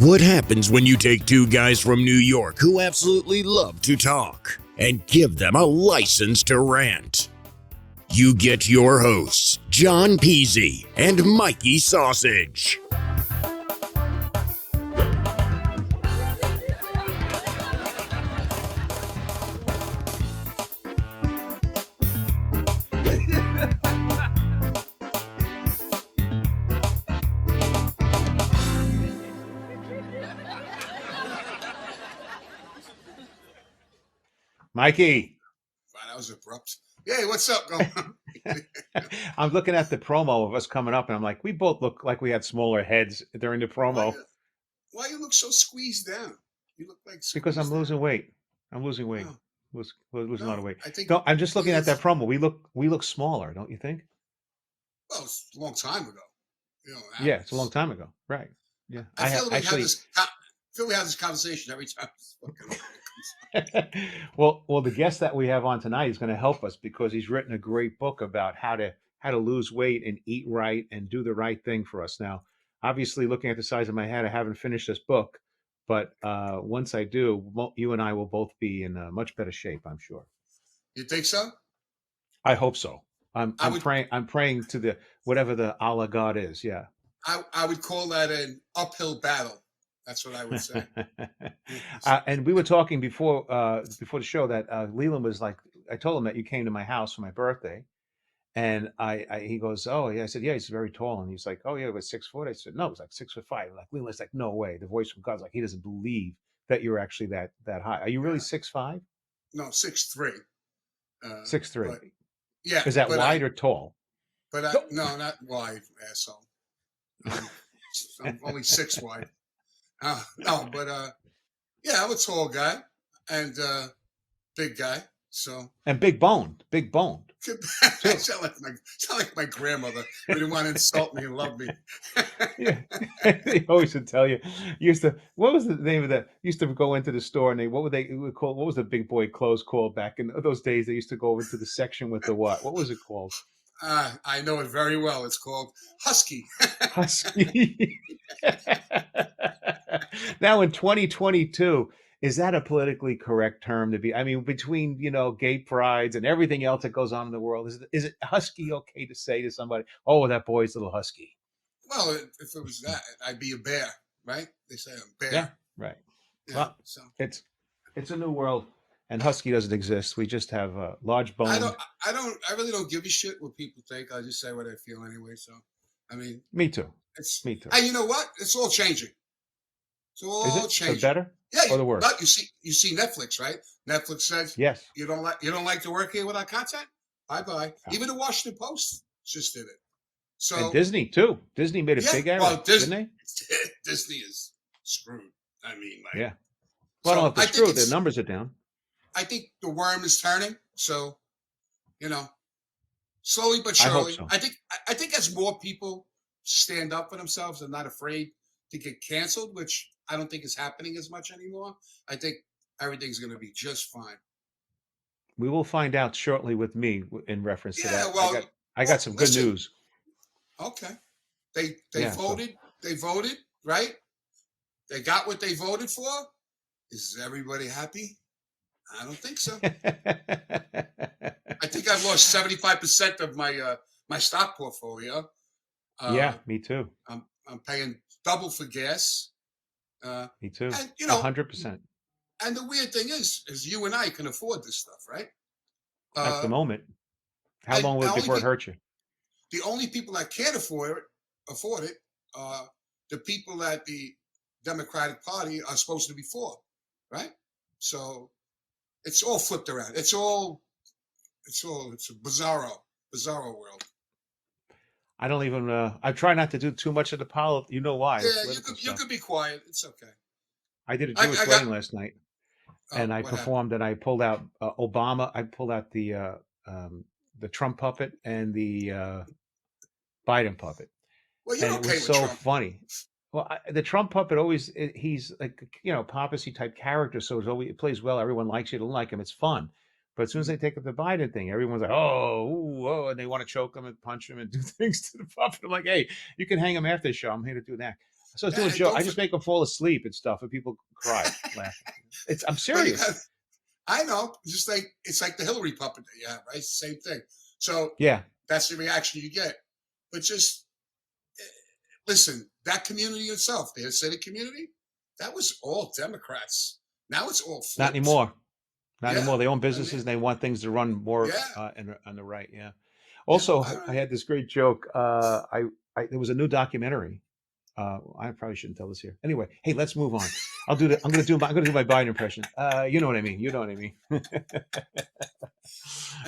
What happens when you take two guys from New York who absolutely love to talk and give them a license to rant? You get your hosts, John Peasy and Mikey Sausage. Mikey. Wow, that was abrupt. Hey, what's up, going on? I'm looking at the promo of us coming up, and I'm like, we both look like we had smaller heads during the promo. Why you look so squeezed down? You look like Because I'm down. losing weight. I'm losing weight. No. Losing a lot of weight. I think No, I'm just looking at that promo. We look smaller, don't you think? Well, it's a long time ago. You know, yeah, it's a long time ago. Right. Yeah. I feel we have this conversation every time. well, the guest that we have on tonight is going to help us because he's written a great book about how to lose weight and eat right and do the right thing for us. Now, obviously, looking at the size of my head, I haven't finished this book, but once I do, you and I will both be in much better shape, I'm sure. You think so? I hope so. I'm praying. I'm praying to the whatever the Allah God is. Yeah. I would call that an uphill battle. That's what I would say. And we were talking before the show that Leland was like, I told him that you came to my house for my birthday, and he goes, oh yeah, I said yeah, he's very tall, and he's like, oh yeah, it was 6 foot. I said no, it was like 6'5". Like Leland's like, no way, the voice from God's like, he doesn't believe that you're actually that high. Are you really 6'5"? No, 6'3". 6'3". Yeah. Is that wide or tall? But no, not wide, asshole. I'm only 6 wide. No, but yeah, I'm a tall guy and big guy. So and big boned. I sound like my grandmother who didn't want to insult me and love me. Yeah, they always would tell you. What was the name of that? Used to go into the store and what was the big boy clothes called back in those days? They used to go over to the section with the what? What was it called? I know it very well. It's called Husky. Husky. Now in 2022, is that a politically correct term to be? I mean, between gay prides and everything else that goes on in the world, is it husky okay to say to somebody, "Oh, that boy's a little husky"? Well, if it was that, I'd be a bear, right? They say I'm a bear. Yeah, right. Yeah, well, so it's a new world, and husky doesn't exist. We just have a large bone. I really don't give a shit what people think. I just say what I feel anyway. So, I mean, me too. Me too. And you know what? It's all changing. It's all changing. For better? Yeah, or the worse? But you see Netflix, right? Netflix says, yes, you don't like to work here with our content. Bye. Even the Washington Post just did it. So and Disney too. Disney made a big error, didn't they? Disney is screwed. I mean, like, yeah. Well, I don't have to screw. Their numbers are down. I think the worm is turning. So, slowly but surely. I hope so. I think as more people stand up for themselves and not afraid to get canceled, which I don't think is happening as much anymore, I think everything's going to be just fine. We will find out shortly with me in reference to that. Well, I got some good news. Okay. They voted. So. They voted, right? They got what they voted for. Is everybody happy? I don't think so. I think I've lost 75% of my stock portfolio. Yeah, me too. I'm paying double for gas. Me too. And 100%. And the weird thing is you and I can afford this stuff, right? At the moment. How long will it before it hurts you? The only people that can't afford it are the people that the Democratic Party are supposed to be for, right? So it's all flipped around. It's a bizarro world. I don't even. I try not to do too much of the politics. You know why? Yeah, you could be quiet. It's okay. I did a Jewish wedding last night, and I performed, and I pulled out Obama. I pulled out the Trump puppet and the Biden puppet. Well, you're and okay it was with so Trump. funny. Well, the Trump puppet he's like papacy type character, so it plays well. Everyone likes you, don't like him. It's fun. But as soon as they take up the Biden thing, everyone's like, oh, and they want to choke him and punch him and do things to the puppet. I'm like, hey, you can hang him after the show. I'm here to do that. So I was doing a And joke. I just make them fall asleep and stuff, and people cry laughing. I'm serious. I know. Just like it's like the Hillary puppet that you have, right? Same thing. So Yeah. that's the reaction you get. But just listen, that community itself, the Hasidic community, that was all Democrats. Now it's all flipped. Not anymore. Not Yeah, anymore. They own businesses and they want things to run more yeah. on the right. Yeah. Also, Yeah, I had this great joke. There was a new documentary. I probably shouldn't tell this here. Anyway, hey, let's move on. I'm gonna do my Biden impression. You know what I mean. You know what I mean. all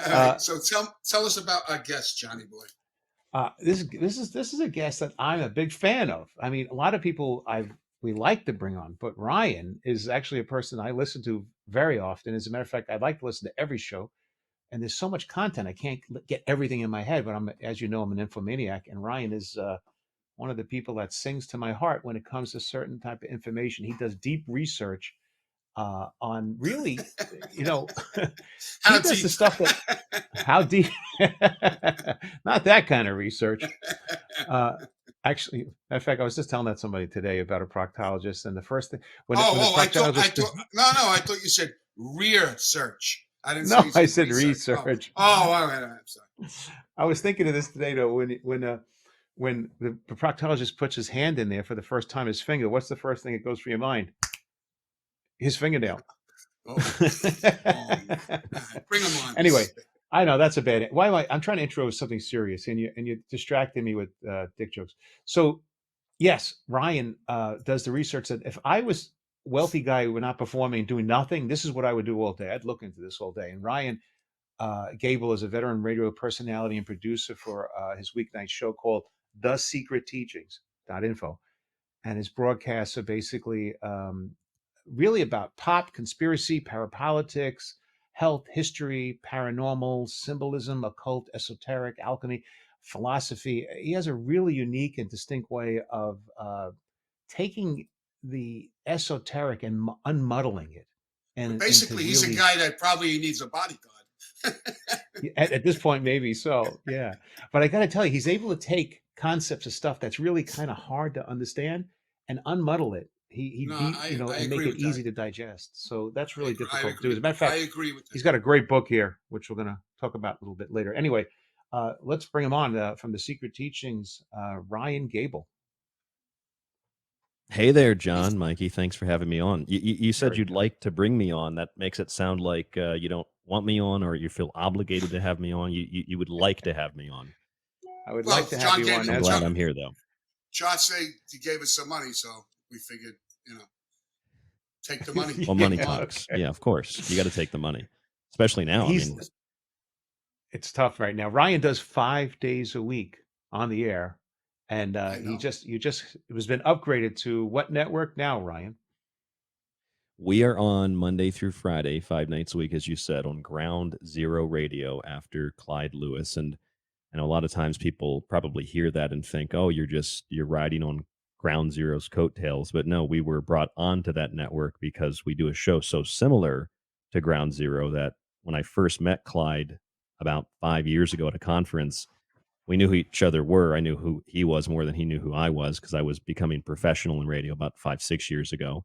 right. So tell us about our guest, Johnny Boy. This is a guest that I'm a big fan of. I mean, a lot of people we like to bring on, but Ryan is actually a person I listen to very often. As a matter of fact, I'd like to listen to every show. And there's so much content, I can't get everything in my head. But as you know, I'm an infomaniac, and Ryan is one of the people that sings to my heart when it comes to certain type of information. He does deep research on really, he How does deep? the stuff that how deep, not that kind of research. Actually, in fact, I was just telling that somebody today about a proctologist, and the first thing when the I proctologist, I thought you said rear search. I didn't no, say I said research. All right. I'm sorry. I was thinking of this today though when the proctologist puts his hand in there for the first time, his finger. What's the first thing that goes through your mind? His fingernail. Oh, bring him on. Anyway, I know that's a bad. Why am I'm trying to intro something serious, and you distracted me with dick jokes. So yes, Ryan does the research that if I was a wealthy guy who were not performing, doing nothing, this is what I would do all day. I'd look into this all day. And Ryan Gable is a veteran radio personality and producer for his weeknight show called The Secret Teachings.info. And his broadcasts are basically really about pop, conspiracy, parapolitics, health, history, paranormal, symbolism, occult, esoteric, alchemy, philosophy. He has a really unique and distinct way of taking the esoteric and unmuddling it. And basically, he's a guy that probably needs a bodyguard. At this point, maybe so. Yeah. But I got to tell you, he's able to take concepts of stuff that's really kind of hard to understand and unmuddle it. And make it easy to digest. So that's really difficult to do. As a matter of fact, I agree with that. He's got a great book here, which we're going to talk about a little bit later. Anyway, let's bring him on from the Secret Teachings, Ryan Gable. Hey there, John, Mikey. Thanks for having me on. You said you'd like to bring me on. That makes it sound like you don't want me on, or you feel obligated to have me on. You would like to have me on. I would like to have you on. I'm glad I'm here, though. John said he gave us some money, so we figured, take the money. Well, money talks. Okay. Yeah, of course. You got to take the money, especially now. It's tough right now. Ryan does 5 days a week on the air. And it was been upgraded to what network now, Ryan? We are on Monday through Friday, 5 nights a week, as you said, on Ground Zero Radio after Clyde Lewis. And I know a lot of times people probably hear that and think, oh, you're riding on Ground Zero's coattails. But no, we were brought onto that network because we do a show so similar to Ground Zero that when I first met Clyde about 5 years ago at a conference, we knew who each other were. I knew who he was more than he knew who I was because I was becoming professional in radio about 5-6 years ago.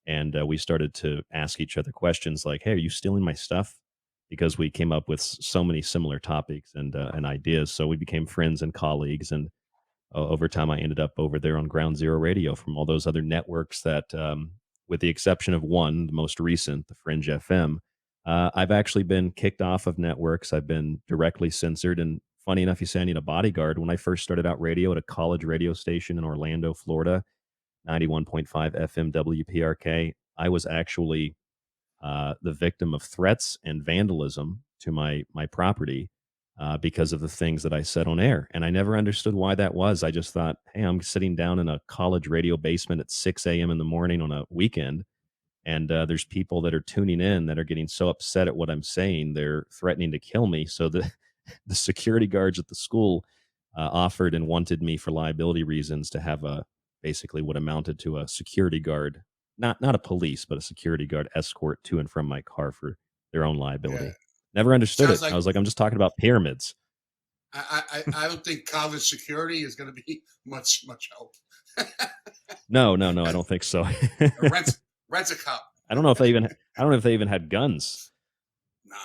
And we started to ask each other questions like, hey, are you stealing my stuff? Because we came up with so many similar topics and ideas. So we became friends and colleagues. And over time, I ended up over there on Ground Zero Radio from all those other networks that, with the exception of one, the most recent, the Fringe FM, I've actually been kicked off of networks. I've been directly censored. And funny enough, you say I need a bodyguard. When I first started out radio at a college radio station in Orlando, Florida, 91.5 FM WPRK, I was actually the victim of threats and vandalism to my property because of the things that I said on air. And I never understood why that was. I just thought, hey, I'm sitting down in a college radio basement at 6 a.m. in the morning on a weekend. And there's people that are tuning in that are getting so upset at what I'm saying, they're threatening to kill me. So the security guards at the school offered and wanted me for liability reasons to have basically what amounted to a security guard, not a police, but a security guard escort to and from my car for their own liability. Yeah. Never understood it. I was like, I'm just talking about pyramids. I don't think college security is going to be much help. No, I don't think so. Rent a cop. I don't know if they even had guns. No,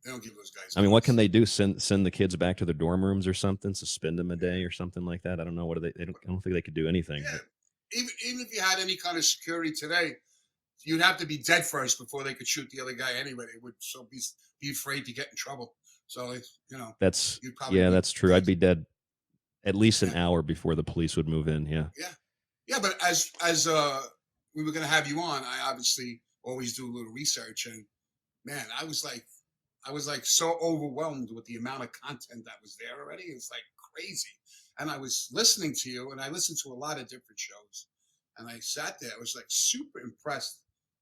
they don't give those guys. I mean, what can guns. they do? Send the kids back to their dorm rooms or something? Suspend them a day or something like that? I don't know. What do they? I don't think they could do anything. Yeah, But even if you had any kind of security today, you'd have to be dead first before they could shoot the other guy anyway. They would so be afraid to get in trouble. So that's you'd probably be that's true. dead. I'd be dead at least an Yeah. hour before the police would move in. Yeah. Yeah. But as we were going to have you on, I obviously always do a little research, and man, I was like so overwhelmed with the amount of content that was there already. It's like crazy. And I was listening to you, and I listened to a lot of different shows, and I sat there. I was like super impressed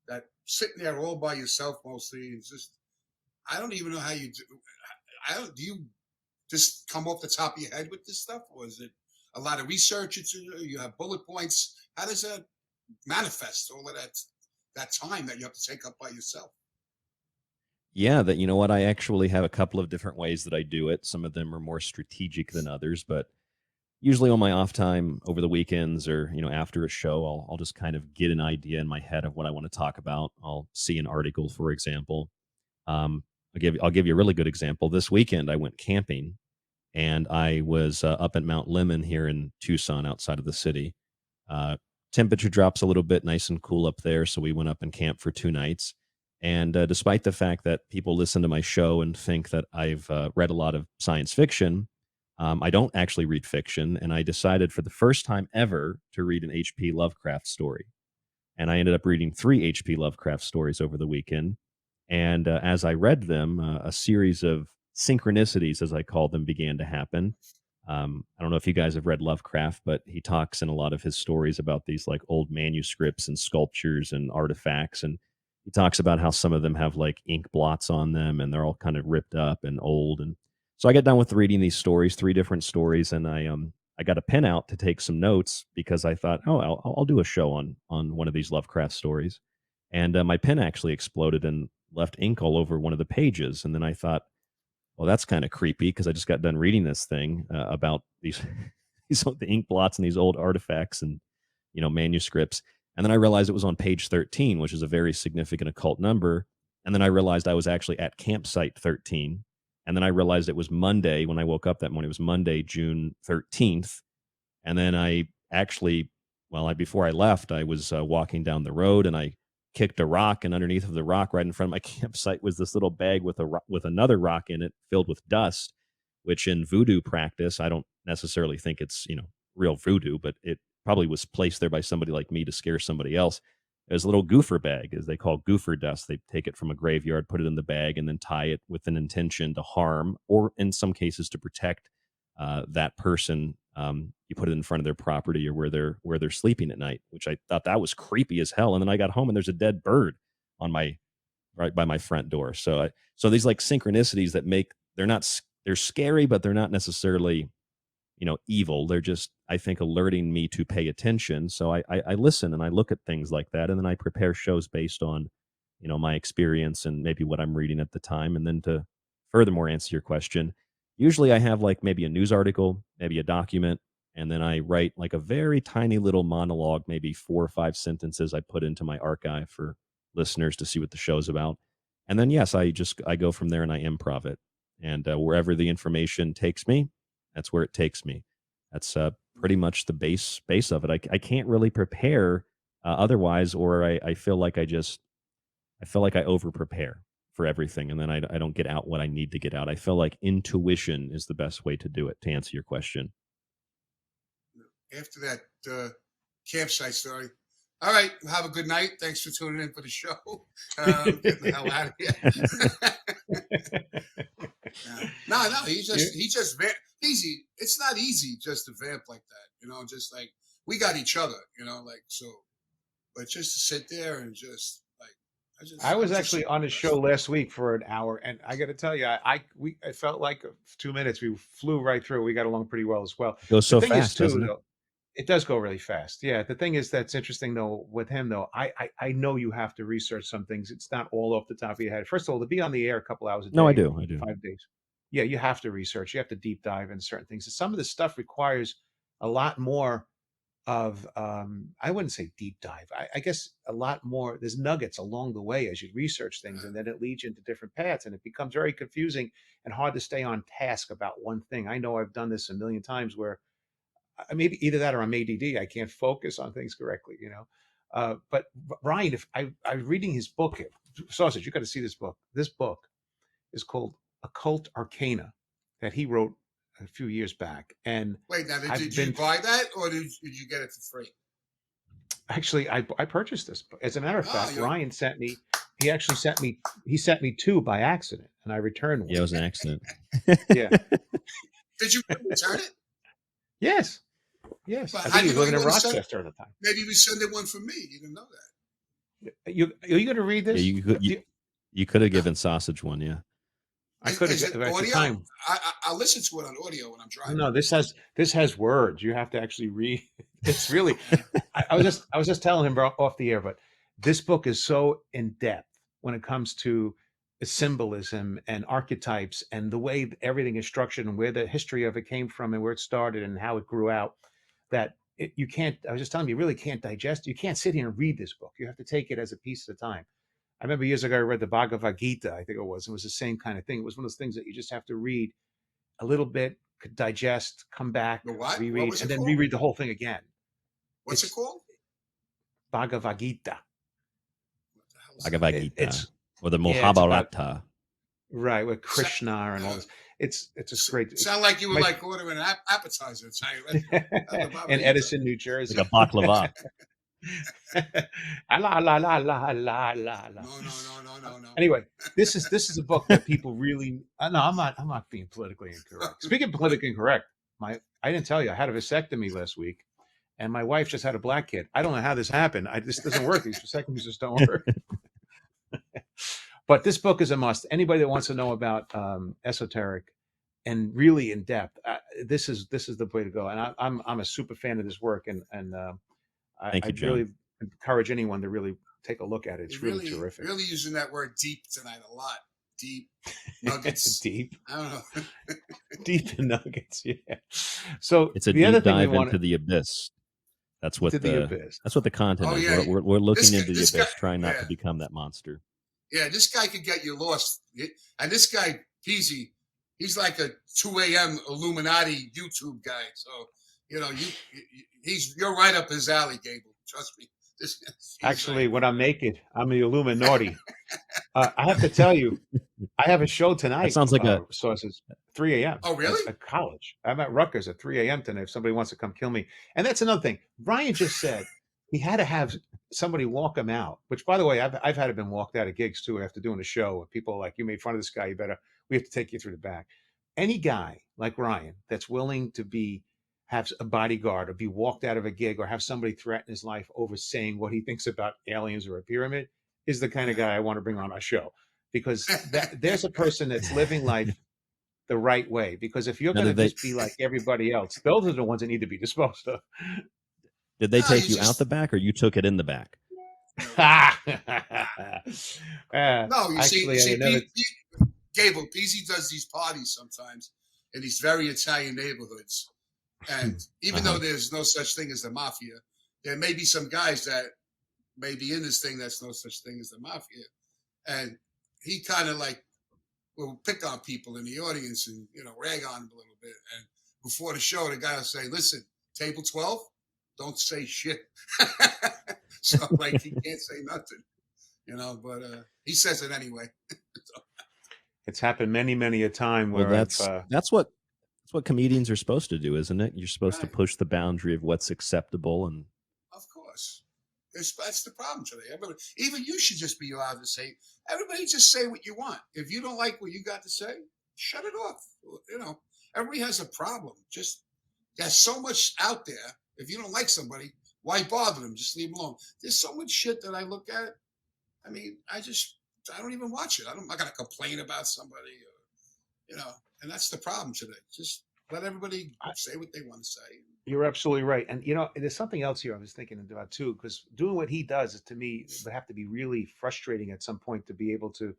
that sitting there all by yourself mostly. It's just I don't even know how you do. Do you just come off the top of your head with this stuff, or is it a lot of research? You have bullet points. How does that manifest? All of that time that you have to take up by yourself. Yeah, that you know what? I actually have a couple of different ways that I do it. Some of them are more strategic than others, but usually on my off time over the weekends or after a show, I'll just kind of get an idea in my head of what I want to talk about. I'll see an article, for example. Um, I'll give you a really good example. This weekend, I went camping, and I was up at Mount Lemmon here in Tucson, outside of the city. Uh, Temperature drops a little bit, nice and cool up there, so we went up and camped for 2 nights. And despite the fact that people listen to my show and think that I've read a lot of science fiction, I don't actually read fiction, and I decided for the first time ever to read an H.P. Lovecraft story. And I ended up reading 3 H.P. Lovecraft stories over the weekend. And as I read them, a series of synchronicities, as I call them, began to happen. I don't know if you guys have read Lovecraft, but he talks in a lot of his stories about these like old manuscripts and sculptures and artifacts. And he talks about how some of them have like ink blots on them and they're all kind of ripped up and old. And so I got done with reading these stories, 3 different stories, and I got a pen out to take some notes because I thought, oh, I'll do a show on one of these Lovecraft stories. And my pen actually exploded and left ink all over one of the pages. And then I thought, well, that's kind of creepy because I just got done reading this thing about these the ink blots and these old artifacts and manuscripts. And then I realized it was on page 13, which is a very significant occult number. And then I realized I was actually at campsite 13. And then I realized it was Monday when I woke up that morning. It was Monday, June 13th. And then I actually, before I left, I was walking down the road and I kicked a rock, and underneath of the rock, right in front of my campsite, was this little bag with another rock in it filled with dust. Which in voodoo practice, I don't necessarily think it's real voodoo, but it probably was placed there by somebody like me to scare somebody else. It was a little goofer bag, as they call goofer dust. They take it from a graveyard, put it in the bag, and then tie it with an intention to harm, or in some cases to protect that person. You put it in front of their property or where they're sleeping at night, which I thought that was creepy as hell. And then I got home and there's a dead bird on my right by my front door. So these like synchronicities that they're scary, but they're not necessarily evil. They're just, I think, alerting me to pay attention. So I listen and I look at things like that, and then I prepare shows based on my experience and maybe what I'm reading at the time. And then to furthermore answer your question, usually I have like maybe a news article, maybe a document, and then I write like a very tiny little monologue, maybe 4 or 5 sentences I put into my archive for listeners to see what the show's about. And then yes, I go from there and I improv it. And wherever the information takes me, that's where it takes me. That's pretty much the base of it. I can't really prepare otherwise, or I feel like I feel like I over prepare for everything, and then I don't get out what I need to get out. I feel like intuition is the best way to do it, to answer your question. After that campsite story. All right, have a good night. Thanks for tuning in for the show. Getting the hell out of here. No, he's just easy. It's not easy just to vamp like that, just like we got each other, like so. But just to sit there and just like, I was actually on a show last week for an hour, and I got to tell you, I felt like 2 minutes. We flew right through. We got along pretty well as well. It goes so The thing is, fast, doesn't it? though, it does go really fast. Yeah. The thing is that's interesting though with him though. I know you have to research some things. It's not all off the top of your head. First of all, to be on the air a couple hours a No, I day, do. 5 days. Yeah, you have to research. You have to deep dive in certain things. Some of this stuff requires a lot more of I wouldn't say deep dive. I guess a lot more. There's nuggets along the way as you research things, and then it leads you into different paths, and it becomes very confusing and hard to stay on task about one thing. I know I've done this a million times where maybe either that or I'm ADD. I can't focus on things correctly, you know. But Ryan, if I'm reading his book, Sausage, you got to see this book. This book is called Occult Arcana that he wrote a few years back, and Wait, now I've did you been buy that or did you get it for free? actually I purchased this. As a matter of Oh, fact, you Ryan sent me. He actually sent me two by accident, and I returned one. Yeah, it was an accident. Yeah. did you return it? Yes. Yes. But I how think do he you was know living you in want to send? Rochester at the time. Maybe we send it one for me. You didn't know that. Are you going to read Yeah, this? you could have No. given Sausage one, yeah. I could Is have it at the audio? time. I'll listen to it on audio when I'm driving. No, this has words. You have to actually read. It's really. I was just telling him off the air, but this book is so in depth when it comes to symbolism and archetypes and the way everything is structured and where the history of it came from and where it started and how it grew out. That you can't. I was just telling you, you really can't digest. You can't sit here and read this book. You have to take it as a piece at a time. I remember years ago I read the Bhagavad Gita. I think it was. It was the same kind of thing. It was one of those things that you just have to read a little bit, could digest, come back, The what? What reread, was and it then called? reread the whole thing again. What's it It's called? Bhagavad Gita. What the hell is that? Bhagavad It, Gita it's or the yeah, it's about Mahabharata. right with Sa- Krishna and all uh, this. It's a great. It's sound like you were my like ordering an appetizer. It's how you the Baba in Gita. Edison, New Like Jersey. a baklava. La la la la la la la. No. Anyway, this is a book that people really. No, I'm not being politically incorrect. Speaking of politically incorrect, I didn't tell you I had a vasectomy last week, and my wife just had a black kid. I don't know how this happened. This doesn't work. These vasectomies just don't work. But this book is a must. Anybody that wants to know about esoteric and really in depth, this is the way to go. And I'm a super fan of this work, and Thank I you, John. really encourage anyone to really take a look at it. It's You're really terrific. really using that word deep tonight a lot. Deep nuggets. Deep, I don't know. deep nuggets. Yeah. So It's a the other deep thing we dive want into the abyss. That's what to the abyss. that's what the content Oh is. yeah, We're looking into the this abyss, guy. trying not Yeah, to become that monster. yeah. This guy could get you lost. And this guy Peasy, he's like a 2 a.m. Illuminati YouTube guy. So you know you're right up his alley, Gable. Trust me. Actually, when I'm naked, I'm the Illuminati. I have to tell you, I have a show That tonight. sounds like a Sources 3 a.m. Oh really? At college. I'm at Rutgers at 3 a.m. tonight. If somebody wants to come kill me, and that's another thing. Brian just said he had to have somebody walk him out. Which, by the way, I've had been walked out of gigs too after doing a show. And people are like, you made fun of this guy. We have to take you through the back. Any guy like Ryan that's willing to have a bodyguard or be walked out of a gig or have somebody threaten his life over saying what he thinks about aliens or a pyramid is the kind of guy I want to bring on our show, because there's a person that's living life the right way. Because if you're now, going to just be like everybody else, those are the ones that need to be disposed of. did they No, take you you out just the back, or you took it in the back? no. You Actually, I see, never. Gable Peasy does these parties sometimes in these very Italian neighborhoods, and even though there's no such thing as the mafia, there may be some guys that may be in this thing that's no such thing as the mafia, and he kind of like will pick on people in the audience and rag on them a little bit. And before the show, the guy will say, "Listen, table 12, don't say shit." So like he can't say nothing, but he says it anyway. It's happened many a time Well, where that's what comedians are supposed to do, isn't it? You're supposed to Right. push the boundary of what's acceptable, and Of course. That's the problem today. Even you should just be allowed to say, everybody just say what you want. If you don't like what you got to say, shut it off. Everybody has a problem. Just there's so much out there. If you don't like somebody, why bother them? Just leave them alone. There's so much shit that I look at. I mean, I don't even watch it. I'm not gonna complain about somebody, and that's the problem today. Just let everybody say what they want to say. you're absolutely right. And there's something else here I was thinking about too, because doing what he does is, to me, would have to be really frustrating at some point to be able to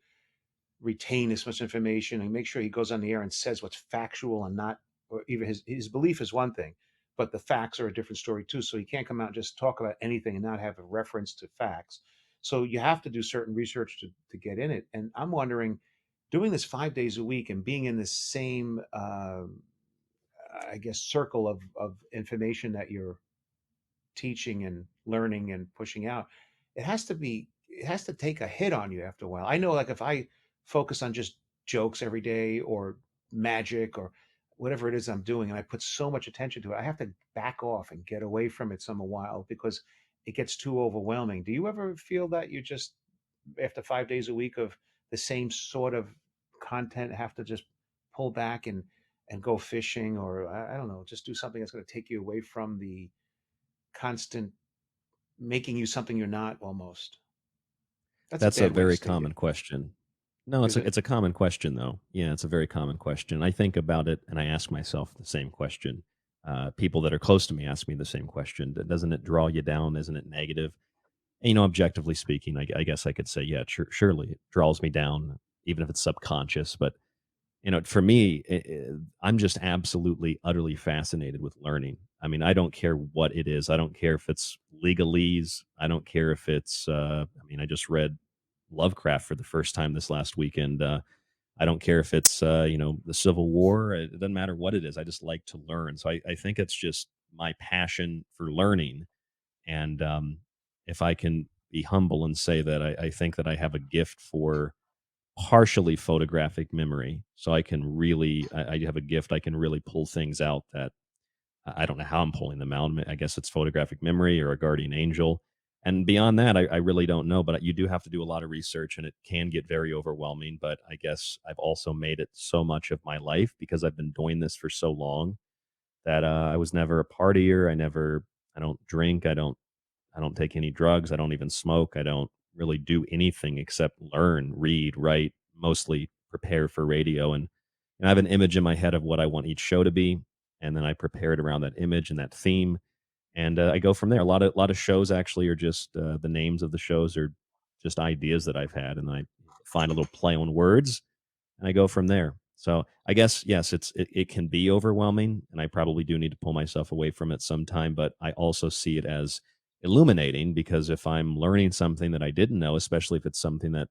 retain as much information and make sure he goes on the air and says what's factual and not, or even his belief is one thing, but the facts are a different story too. So you can't come out and just talk about anything and not have a reference to facts. So you have to do certain research to get in it. And I'm wondering, doing this 5 days a week and being in the same, I guess, circle of information that you're teaching and learning and pushing out, it has to take a hit on you after a while. I know, like, if I focus on just jokes every day or magic or whatever it is I'm doing, and I put so much attention to it, I have to back off and get away from it some a while because it gets too overwhelming. Do you ever feel that you just, after 5 days a week of the same sort of content, have to just pull back and go fishing, or I don't know, just do something that's going to take you away from the constant making you something you're not, almost? That's a That's a bad way to very state it. common question. No, Is it? it's a common question though. Yeah, it's a very common question. I think about it and I ask myself the same question. People that are close to me ask me the same question. Doesn't it draw you down? Isn't it negative? And, objectively speaking, I guess I could say, yeah, surely it draws me down, even if it's subconscious. But for me, I'm just absolutely, utterly fascinated with learning. I mean, I don't care what it is. I don't care if it's legalese. I don't care if it's, I mean, I just read Lovecraft for the first time this last weekend. I don't care if it's, the Civil War. It doesn't matter what it is. I just like to learn. So I think it's just my passion for learning. And if I can be humble and say that I think that I have a gift for partially photographic memory. So I can really, I have a gift. I can really pull things out that I don't know how I'm pulling them out. I guess it's photographic memory or a guardian angel. And beyond that, I really don't know. But you do have to do a lot of research and it can get very overwhelming. But I guess I've also made it so much of my life because I've been doing this for so long that I was never a partier. I don't drink. I don't take any drugs. I don't even smoke. I don't really do anything except learn, read, write, mostly prepare for radio. And I have an image in my head of what I want each show to be. And then I prepare it around that image and that theme. And I go from there. A lot of shows actually are just the names of the shows are just ideas that I've had. And then I find a little play on words and I go from there. So I guess yes, it can be overwhelming, and I probably do need to pull myself away from it sometime. But I also see it as illuminating because if I'm learning something that I didn't know, especially if it's something that,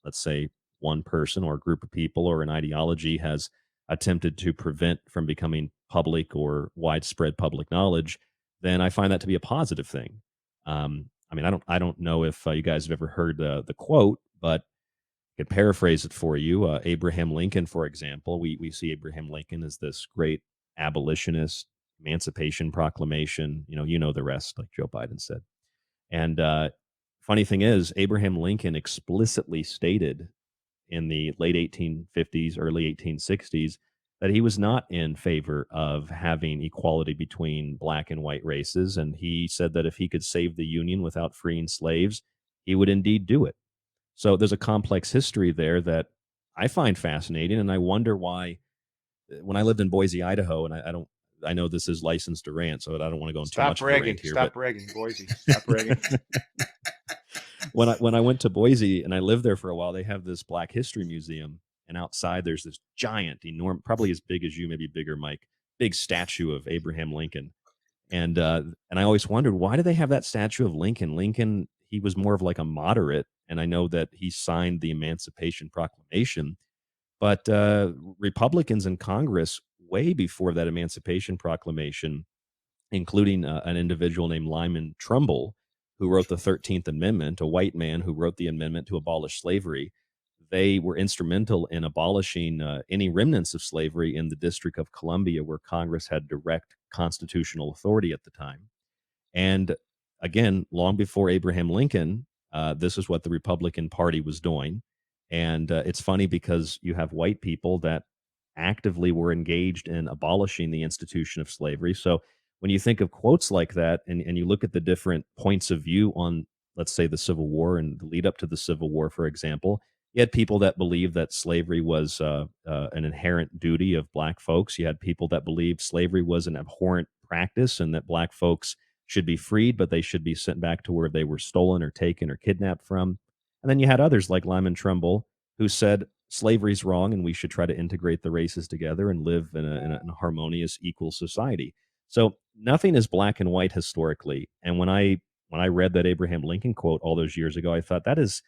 let's say, one person or a group of people or an ideology has attempted to prevent from becoming public or widespread public knowledge, then I find that to be a positive thing. I mean, I don't know if you guys have ever heard the quote, but could paraphrase it for you. Abraham Lincoln, for example, we see Abraham Lincoln as this great abolitionist, Emancipation Proclamation. You know the rest, like Joe Biden said. And funny thing is, Abraham Lincoln explicitly stated in the late 1850s, early 1860s, that he was not in favor of having equality between black and white races. And he said that if he could save the Union without freeing slaves, he would indeed do it. So there's a complex history there that I find fascinating, and I wonder why. When I lived in Boise, Idaho, and I don't, I know this is licensed to rant, so I don't want to go into too Stop much of a bragging. rant here. Stop But bragging, Boise. Stop bragging. when I went to Boise and I lived there for a while, they have this Black History Museum, and outside there's this giant, enormous, probably as big as you, maybe bigger, Mike, big statue of Abraham Lincoln. And I always wondered, why do they have that statue of Lincoln? Lincoln, he was more of like a moderate, and I know that he signed the Emancipation Proclamation, but Republicans in Congress, way before that Emancipation Proclamation, including an individual named Lyman Trumbull, who wrote the 13th Amendment, a white man who wrote the amendment to abolish slavery. They were instrumental in abolishing any remnants of slavery in the District of Columbia, where Congress had direct constitutional authority at the time. And again, long before Abraham Lincoln, this is what the Republican Party was doing. And it's funny because you have white people that actively were engaged in abolishing the institution of slavery. So when you think of quotes like that and you look at the different points of view on, let's say, the Civil War and the lead up to the Civil War, for example, you had people that believed that slavery was an inherent duty of black folks. You had people that believed slavery was an abhorrent practice and that black folks should be freed, but they should be sent back to where they were stolen or taken or kidnapped from. And then you had others like Lyman Trumbull who said slavery's wrong and we should try to integrate the races together and live in a harmonious, equal society. So nothing is black and white historically. And when I read that Abraham Lincoln quote all those years ago, I thought that is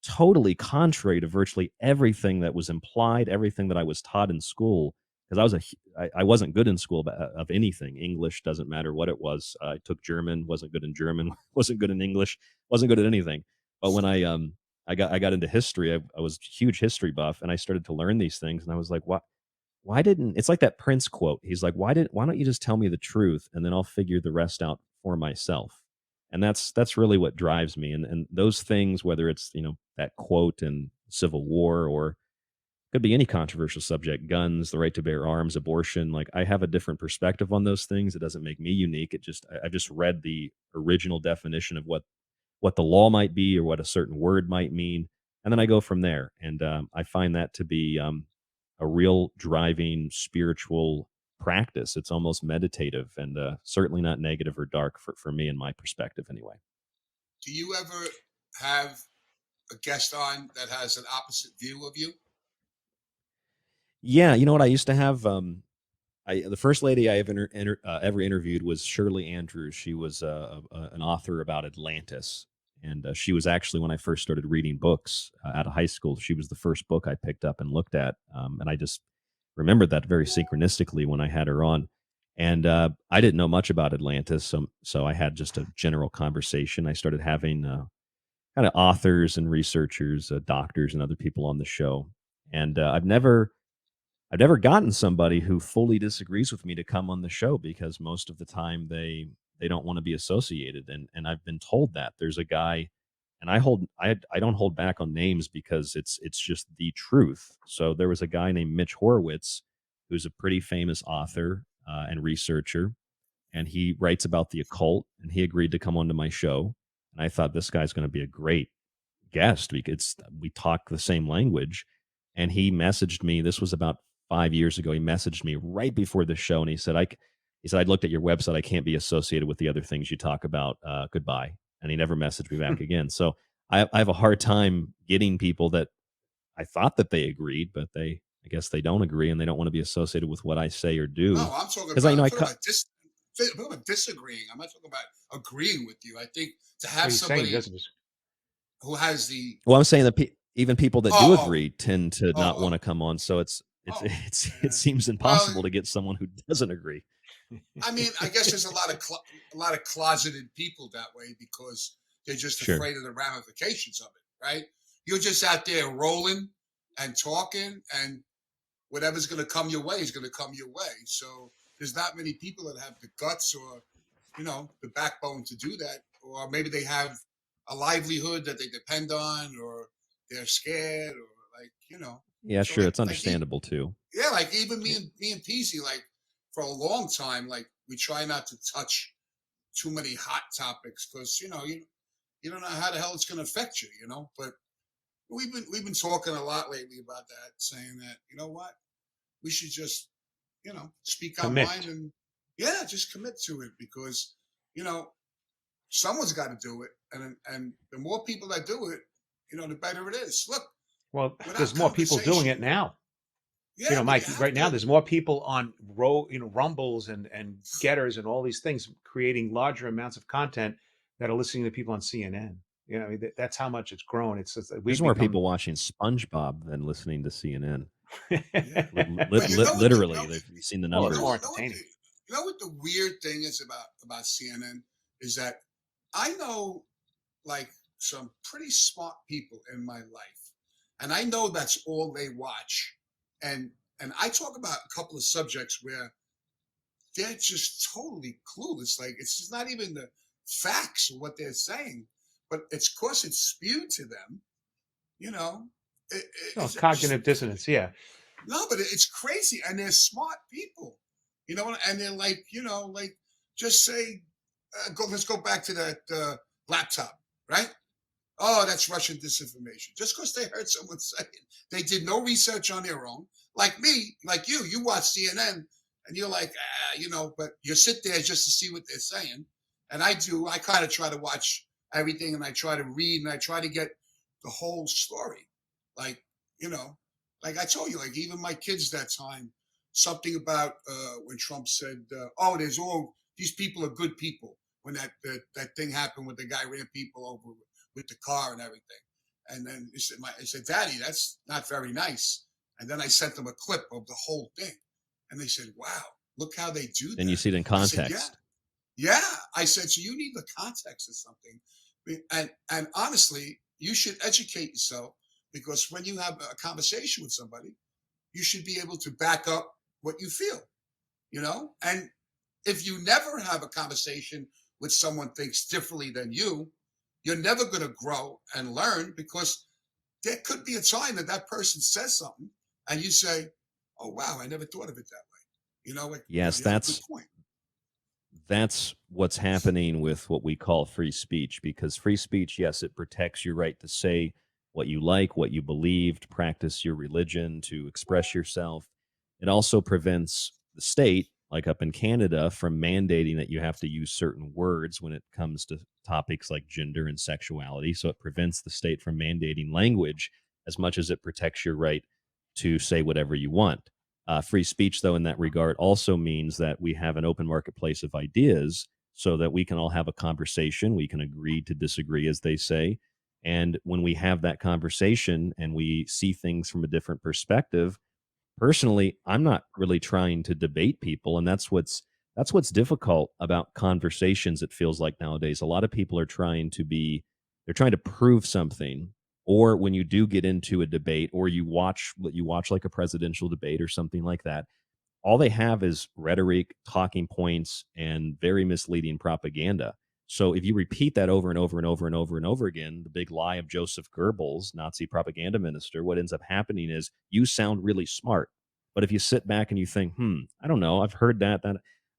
totally contrary to virtually everything that was implied, everything that I was taught in school. Because I wasn't good in school of anything. English doesn't matter what it was. I took German, wasn't good in German, wasn't good in English, wasn't good at anything. But when I got into history, I was a huge history buff, and I started to learn these things, and I was like, what? Why didn't it's like that Prince quote. He's like, why don't you just tell me the truth and then I'll figure the rest out for myself? And that's really what drives me. And those things, whether it's, that quote in Civil War or could be any controversial subject, guns, the right to bear arms, abortion, like I have a different perspective on those things. It doesn't make me unique. I've just read the original definition of what the law might be or what a certain word might mean. And then I go from there. And I find that to be a real driving spiritual practice. It's almost meditative and certainly not negative or dark for me in my perspective anyway. Do you ever have a guest on that has an opposite view of you? Yeah, you know what I used to have? The first lady I ever interviewed was Shirley Andrews. She was an author about Atlantis, and she was actually when I first started reading books out of high school. She was the first book I picked up and looked at, and I just remembered that very synchronistically when I had her on. And I didn't know much about Atlantis, so I had just a general conversation. I started having kind of authors and researchers, doctors, and other people on the show, and I've never gotten somebody who fully disagrees with me to come on the show because most of the time they don't want to be associated, and I've been told that there's a guy, and I don't hold back on names because it's just the truth. So there was a guy named Mitch Horowitz who's a pretty famous author and researcher, and he writes about the occult, and he agreed to come onto my show, and I thought this guy's going to be a great guest because we talk the same language. And he messaged me. This was about 5 years ago. He messaged me right before the show, and he said I looked at your website. I can't be associated with the other things you talk about. Goodbye. And he never messaged me back again. So I have a hard time getting people that I thought that they agreed, but I guess they don't agree, and they don't want to be associated with what I say or do. No, I'm talking Because I about know I'm I talking cut. about I'm talking about disagreeing. I'm not talking about agreeing with you. I think to Well, have he's saying he somebody doesn't. who has the Well, I'm saying that even people that do oh agree tend to not want oh to come on. So oh it yeah. seems Well, impossible to get someone who doesn't agree. I mean, I guess there's a lot of closeted people that way because they're just Sure. afraid of the ramifications of it, right? You're just out there rolling and talking, and whatever's going to come your way is going to come your way. So there's not many people that have the guts or the backbone to do that, or maybe they have a livelihood that they depend on, or they're scared, or Yeah, So sure. like It's understandable too. yeah, like even me and Peasy, like for a long time, like we try not to touch too many hot topics because you don't know how the hell it's going to affect you, But we've been talking a lot lately about that, saying that what we should just speak our mind Commit. and yeah, just commit to it because you know someone's got to do it, and the more people that do it, the better it is. Look, Well, there's without more people doing conversation, it now. yeah, but you Mike, have right now to. there's more people on Rumbles and Getters and all these things creating larger amounts of content that are listening to people on CNN. I mean, that's how much it's grown. There's We've more become. people watching SpongeBob than listening to CNN. Yeah, but Literally, they've seen the Well, it's more numbers. entertaining. what the weird thing is about CNN is that I know like some pretty smart people in my life, and I know that's all they watch, and I talk about a couple of subjects where they're just totally clueless. Like it's just not even the facts of what they're saying, but it's of course it's spewed to them. You know, Oh, it's just cognitive dissonance. Yeah. no, but it's crazy, and they're smart people. And they're like like just say, let's go back to that laptop, right? Oh, that's Russian disinformation. Just because they heard someone say it, they did no research on their own. Like me, like you watch CNN and you're like, but you sit there just to see what they're saying. And I do. I kind of try to watch everything, and I try to read, and I try to get the whole story. Like, you know, like I told you, like even my kids that time, something about when Trump said, "Oh, there's all these people are good people." When that thing happened with the guy ran people over with the car and everything, and then he said, "Daddy, that's not very nice." And then I sent them a clip of the whole thing, and they said, "Wow, look how they do Then you that." see it in I said, "Yeah, context. yeah." I said, "So you need the context of something, and honestly, you should educate yourself because when you have a conversation with somebody, you should be able to back up what you feel, you know? And if you never have a conversation with someone thinks differently than you, you're never going to grow and learn because there could be a time that that person says something and you say, "Oh, wow, I never thought of it that way." You know, like, Yes, you have a good point. that's what's happening with what we call free speech, because free speech, yes, it protects your right to say what you like, what you believe, to practice your religion, to express yourself. It also prevents the state, like up in Canada, from mandating that you have to use certain words when it comes to topics like gender and sexuality. So it prevents the state from mandating language as much as it protects your right to say whatever you want. Free speech, though, in that regard, also means that we have an open marketplace of ideas so that we can all have a conversation. We can agree to disagree, as they say. And when we have that conversation and we see things from a different perspective, personally, I'm not really trying to debate people, and that's what's difficult about conversations. It feels like nowadays a lot of people are trying to be they're trying to prove something, or when you do get into a debate or you watch like a presidential debate or something like that, all they have is rhetoric, talking points, and very misleading propaganda. So if you repeat that over and over and over and over and over again, the big lie of Joseph Goebbels, Nazi propaganda minister, what ends up happening is you sound really smart. But if you sit back and you think, I don't know, I've heard that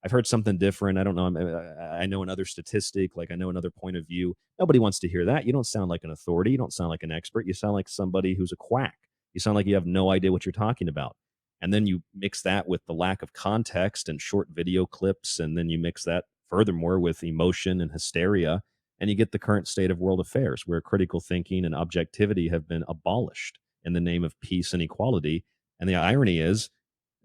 I've heard something different. I don't know. I know another statistic, like I know another point of view. Nobody wants to hear that. You don't sound like an authority. You don't sound like an expert. You sound like somebody who's a quack. You sound like you have no idea what you're talking about. And then you mix that with the lack of context and short video clips, and then you mix that furthermore with emotion and hysteria, and you get the current state of world affairs where critical thinking and objectivity have been abolished in the name of peace and equality. And the irony is,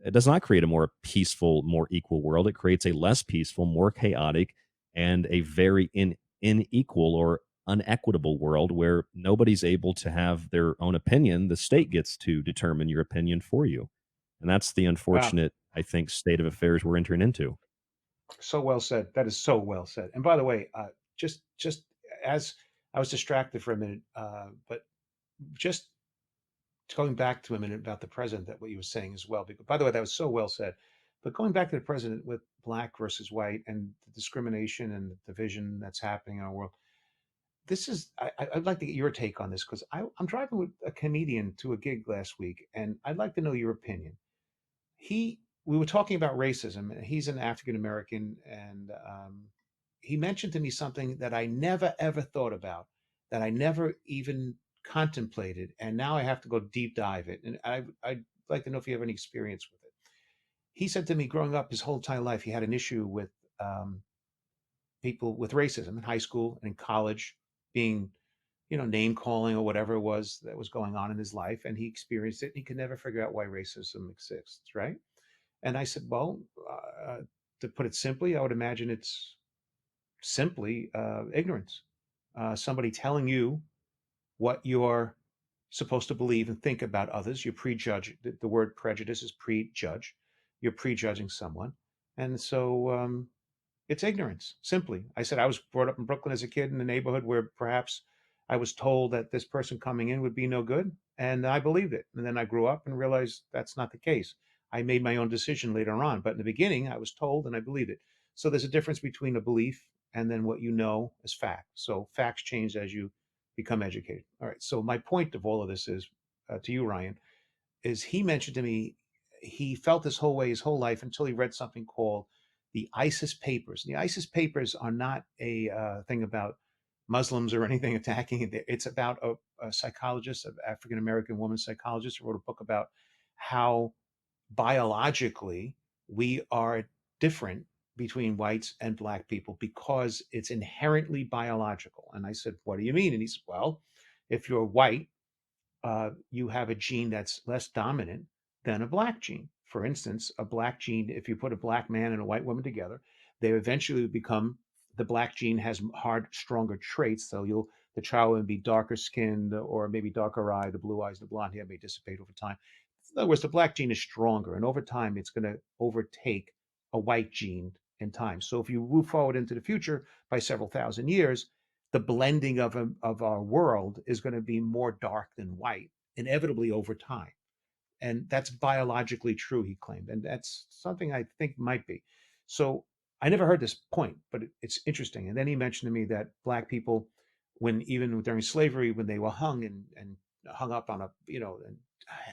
it does not create a more peaceful, more equal world. It creates a less peaceful, more chaotic, and a very unequal or unequitable world where nobody's able to have their own opinion. The state gets to determine your opinion for you. And that's the Wow. unfortunate, I think, state of affairs we're entering into. So well said. That is so well said. And by the way, just as I was distracted for a minute, but just going back to a minute about the president, that what you were saying as well. Because by the way, that was so well said. But going back to the president with black versus white and the discrimination and the division that's happening in our world, this is I'd like to get your take on this because I'm driving with a comedian to a gig last week, and I'd like to know your opinion. He We were talking about racism. And he's an African American, and he mentioned to me something that I never ever thought about, that I never even contemplated, and now I have to go deep dive it. And I'd like to know if you have any experience with it. He said to me, growing up his whole entire life, he had an issue with people with racism in high school and in college, being name calling or whatever it was that was going on in his life, and he experienced it. And he could never figure out why racism exists, right? And I said, well, to put it simply, I would imagine it's simply ignorance. Somebody telling you what you're supposed to believe and think about others. You prejudge. The word prejudice is prejudge. You're prejudging someone. And so it's ignorance, simply. I said I was brought up in Brooklyn as a kid in a neighborhood where perhaps I was told that this person coming in would be no good, and I believed it. And then I grew up and realized that's not the case. I made my own decision later on, but in the beginning, I was told and I believed it. So there's a difference between a belief and then what you know as fact. So facts change as you become educated. All right. So my point of all of this is to you, Ryan, is he mentioned to me he felt this whole way his whole life until he read something called the ISIS Papers. The ISIS Papers are not a thing about Muslims or anything attacking it. It's about a psychologist, an African American woman psychologist, who wrote a book about how biologically we are different between whites and black people because it's inherently biological. And I said, what do you mean? And he said, well, if you're white, you have a gene that's less dominant than a black gene. for instance, a black gene, if you put a black man and a white woman together, they eventually become, the black gene has hard, stronger traits. So the child will be darker skinned or maybe darker eye, the blue eyes, the blonde hair may dissipate over time. In other words, the black gene is stronger, and over time, it's going to overtake a white gene in time. So if you move forward into the future by several thousand years, the blending of our world is going to be more dark than white, inevitably over time. And that's biologically true, he claimed. And that's something I think might be. So I never heard this point, but it's interesting. And then he mentioned to me that black people, when even during slavery, when they were hung and hung up on a, and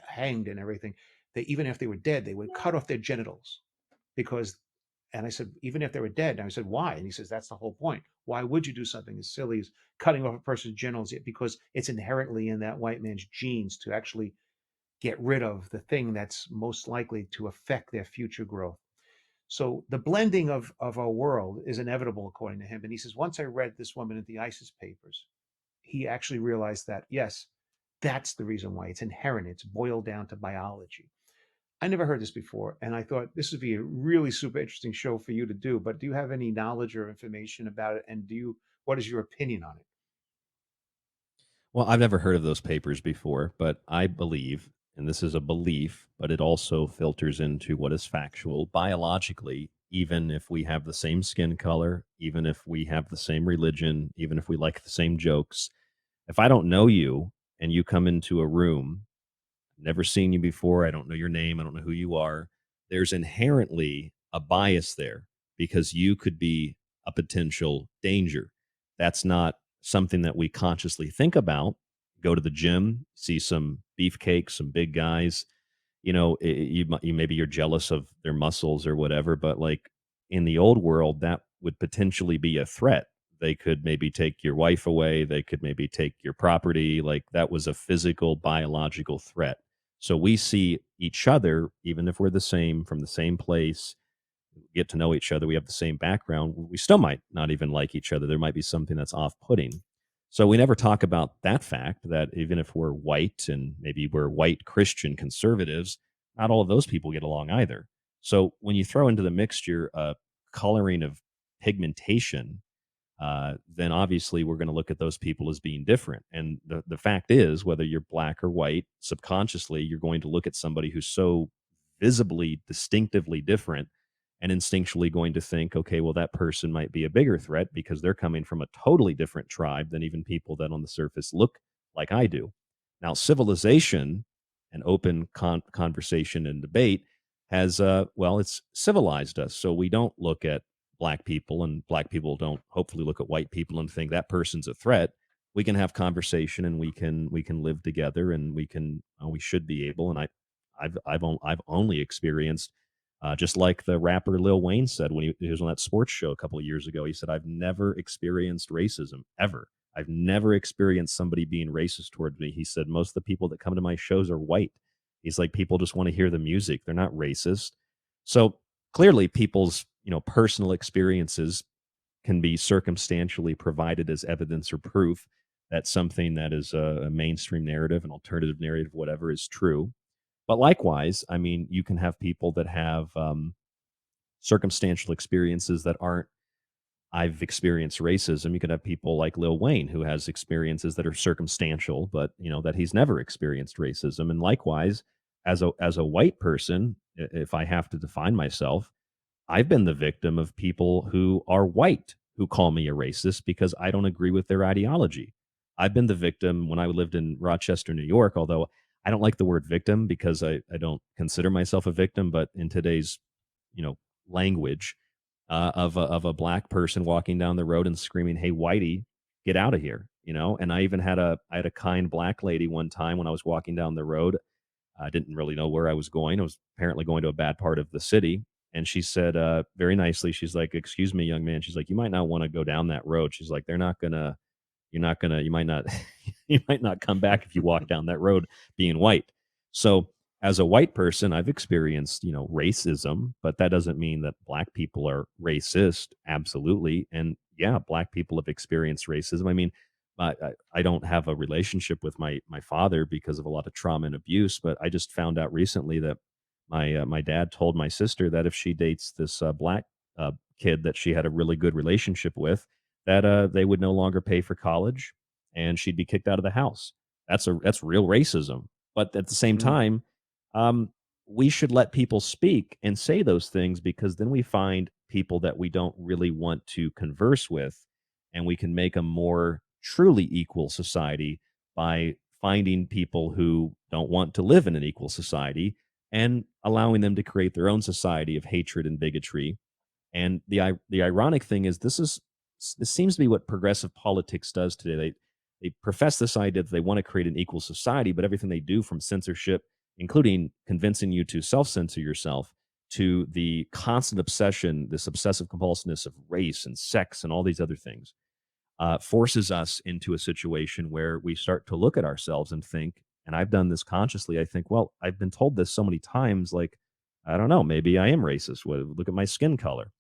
hanged and everything, they, even if they were dead, they would cut off their genitals because, and I said, even if they were dead, and I said, why? And he says, that's the whole point. Why would you do something as silly as cutting off a person's genitals? Because it's inherently in that white man's genes to actually get rid of the thing that's most likely to affect their future growth. So the blending of our world is inevitable, according to him. And he says, once I read this woman in the ISIS papers, he actually realized that, yes, that's the reason why it's inherent. It's boiled down to biology. I never heard this before, and I thought this would be a really super interesting show for you to do. But do you have any knowledge or information about it? And what is your opinion on it? Well, I've never heard of those papers before, but I believe, and this is a belief, but it also filters into what is factual biologically. Even if we have the same skin color, even if we have the same religion, even if we like the same jokes, if I don't know you and you come into a room, never seen you before, I don't know your name, I don't know who you are, there's inherently a bias there because you could be a potential danger. That's not something that we consciously think about. Go to the gym, see some beefcakes, some big guys, you maybe you're jealous of their muscles or whatever, but like in the old world, that would potentially be a threat. They could maybe take your wife away. They could maybe take your property. Like that was a physical, biological threat. So we see each other, even if we're the same from the same place, get to know each other, we have the same background, we still might not even like each other. There might be something that's off putting. So we never talk about that fact that even if we're white and maybe we're white Christian conservatives, not all of those people get along either. So when you throw into the mixture coloring of pigmentation, then obviously we're going to look at those people as being different. And the fact is, whether you're black or white, subconsciously, you're going to look at somebody who's so visibly, distinctively different and instinctually going to think, okay, well, that person might be a bigger threat because they're coming from a totally different tribe than even people that on the surface look like I do. Now, civilization and open conversation and debate has, well, it's civilized us. So we don't look at black people and black people don't hopefully look at white people and think that person's a threat. We can have conversation and we can live together and we should be able. And I've only experienced just like the rapper Lil Wayne said when he was on that sports show a couple of years ago. He said, I've never experienced racism ever. I've never experienced somebody being racist towards me. He said, most of the people that come to my shows are white. He's like, people just want to hear the music. They're not racist. So clearly people's, personal experiences can be circumstantially provided as evidence or proof that something that is a mainstream narrative, an alternative narrative, whatever is true. But likewise, I mean, you can have people that have circumstantial experiences that aren't, I've experienced racism. You could have people like Lil Wayne who has experiences that are circumstantial, but that he's never experienced racism. And likewise, as a white person, if I have to define myself, I've been the victim of people who are white who call me a racist because I don't agree with their ideology. I've been the victim when I lived in Rochester, New York, although I don't like the word victim because I don't consider myself a victim, but in today's, language of a black person walking down the road and screaming, "Hey, whitey, get out of here." And I had a kind black lady one time when I was walking down the road. I didn't really know where I was going. I was apparently going to a bad part of the city. And she said, very nicely, she's like, "Excuse me, young man." She's like, "You might not want to go down that road." She's like, you might not, you might not come back if you walk down that road being white. So as a white person, I've experienced, racism, but that doesn't mean that black people are racist. Absolutely. And yeah, black people have experienced racism. I mean, I don't have a relationship with my father because of a lot of trauma and abuse, but I just found out recently that My dad told my sister that if she dates this black kid that she had a really good relationship with, that they would no longer pay for college and she'd be kicked out of the house. That's real racism. But at the same Mm. time, um, we should let people speak and say those things, because then we find people that we don't really want to converse with, and we can make a more truly equal society by finding people who don't want to live in an equal society and allowing them to create their own society of hatred and bigotry. And the ironic thing is, this seems to be what progressive politics does today. They profess this idea that they want to create an equal society, but everything they do, from censorship, including convincing you to self-censor yourself, to the constant obsession, this obsessive compulsiveness of race and sex and all these other things, forces us into a situation where we start to look at ourselves and think, and I've done this consciously, I think, well, I've been told this so many times, like, I don't know, maybe I am racist. Look at my skin color.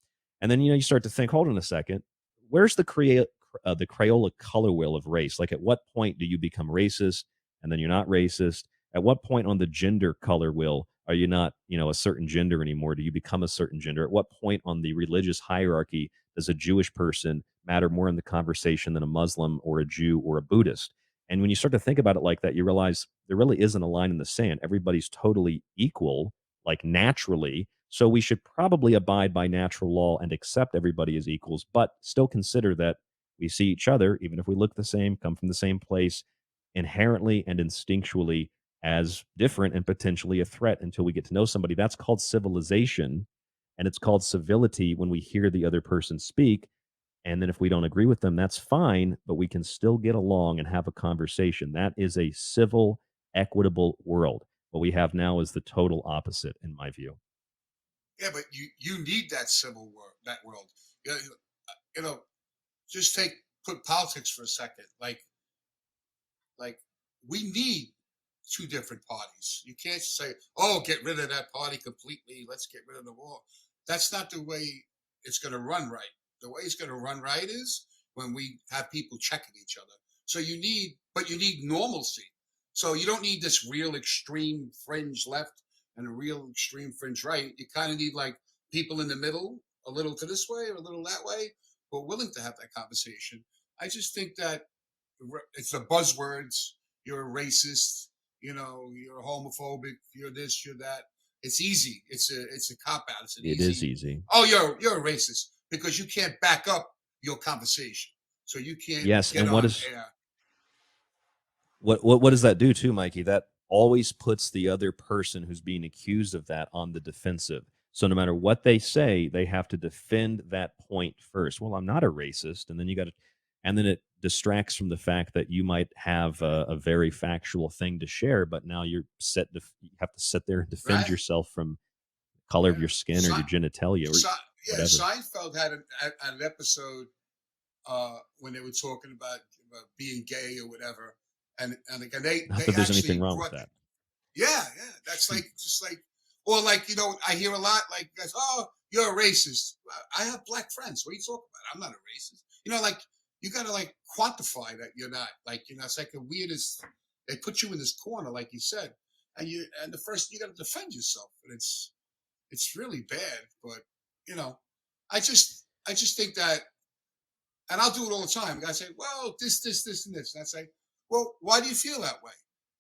And then, you start to think, hold on a second, where's the Crayola color wheel of race? Like, at what point do you become racist and then you're not racist? At what point on the gender color wheel are you not, a certain gender anymore? Do you become a certain gender? At what point on the religious hierarchy does a Jewish person matter more in the conversation than a Muslim or a Jew or a Buddhist? And when you start to think about it like that, you realize there really isn't a line in the sand. Everybody's totally equal, like naturally. So we should probably abide by natural law and accept everybody as equals, but still consider that we see each other, even if we look the same, come from the same place, inherently and instinctually as different and potentially a threat until we get to know somebody. That's called civilization. And it's called civility when we hear the other person speak. And then if we don't agree with them, that's fine, but we can still get along and have a conversation. That is a civil, equitable world. What we have now is the total opposite, in my view. Yeah, but you need that civil world, that world. You know, you know, just put politics for a second. Like we need two different parties. You can't say, "Oh, get rid of that party completely. Let's get rid of the war." That's not the way it's going to run right. The way it's going to run right is when we have people checking each other. So but you need normalcy. So you don't need this real extreme fringe left and a real extreme fringe right. You kind of need like people in the middle, a little to this way or a little that way, but willing to have that conversation. I just think that it's the buzzwords. You're a racist. You're homophobic. You're this. You're that. It's easy. It's a cop out. It's an It easy. is easy. Oh, you're a racist because you can't back up your conversation, so you can't Yes, get and on air. what does that do too, Mikey? That always puts the other person who's being accused of that on the defensive. So no matter what they say, they have to defend that point first. Well, I'm not a racist, and then it distracts from the fact that you might have a very factual thing to share, but now you have to sit there and defend Right? yourself from color of Yeah. your skin or your genitalia or Yeah. whatever. Seinfeld had an episode when they were talking about being gay or whatever, and again Not they that there's anything actually wrong with brought. that. Yeah, yeah. That's like just like, or like I hear a lot like guys, oh, you're a racist. I have black friends. What are you talking about? I'm not a racist. Like you gotta like quantify that you're not. Like it's like the weirdest. They put you in this corner, like you said, and the first you gotta defend yourself, and it's really bad. But you know, I just think that, and I'll do it all the time. I say, well, this, and this. And I say, well, why do you feel that way?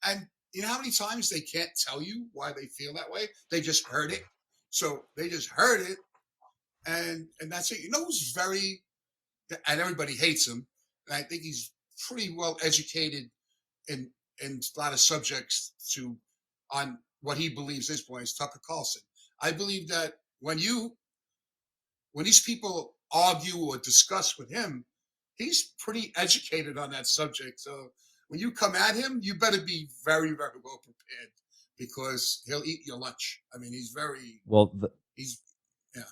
And you know how many times they can't tell you why they feel that way? They just heard it. So they just heard it, and that's it. Who's and everybody hates him. And I think he's pretty well educated in a lot of subjects on what he believes his point is Tucker Carlson. I believe that when these people argue or discuss with him, he's pretty educated on that subject. So when you come at him, you better be very, very well prepared because he'll eat your lunch. I mean, Well, he's, yeah.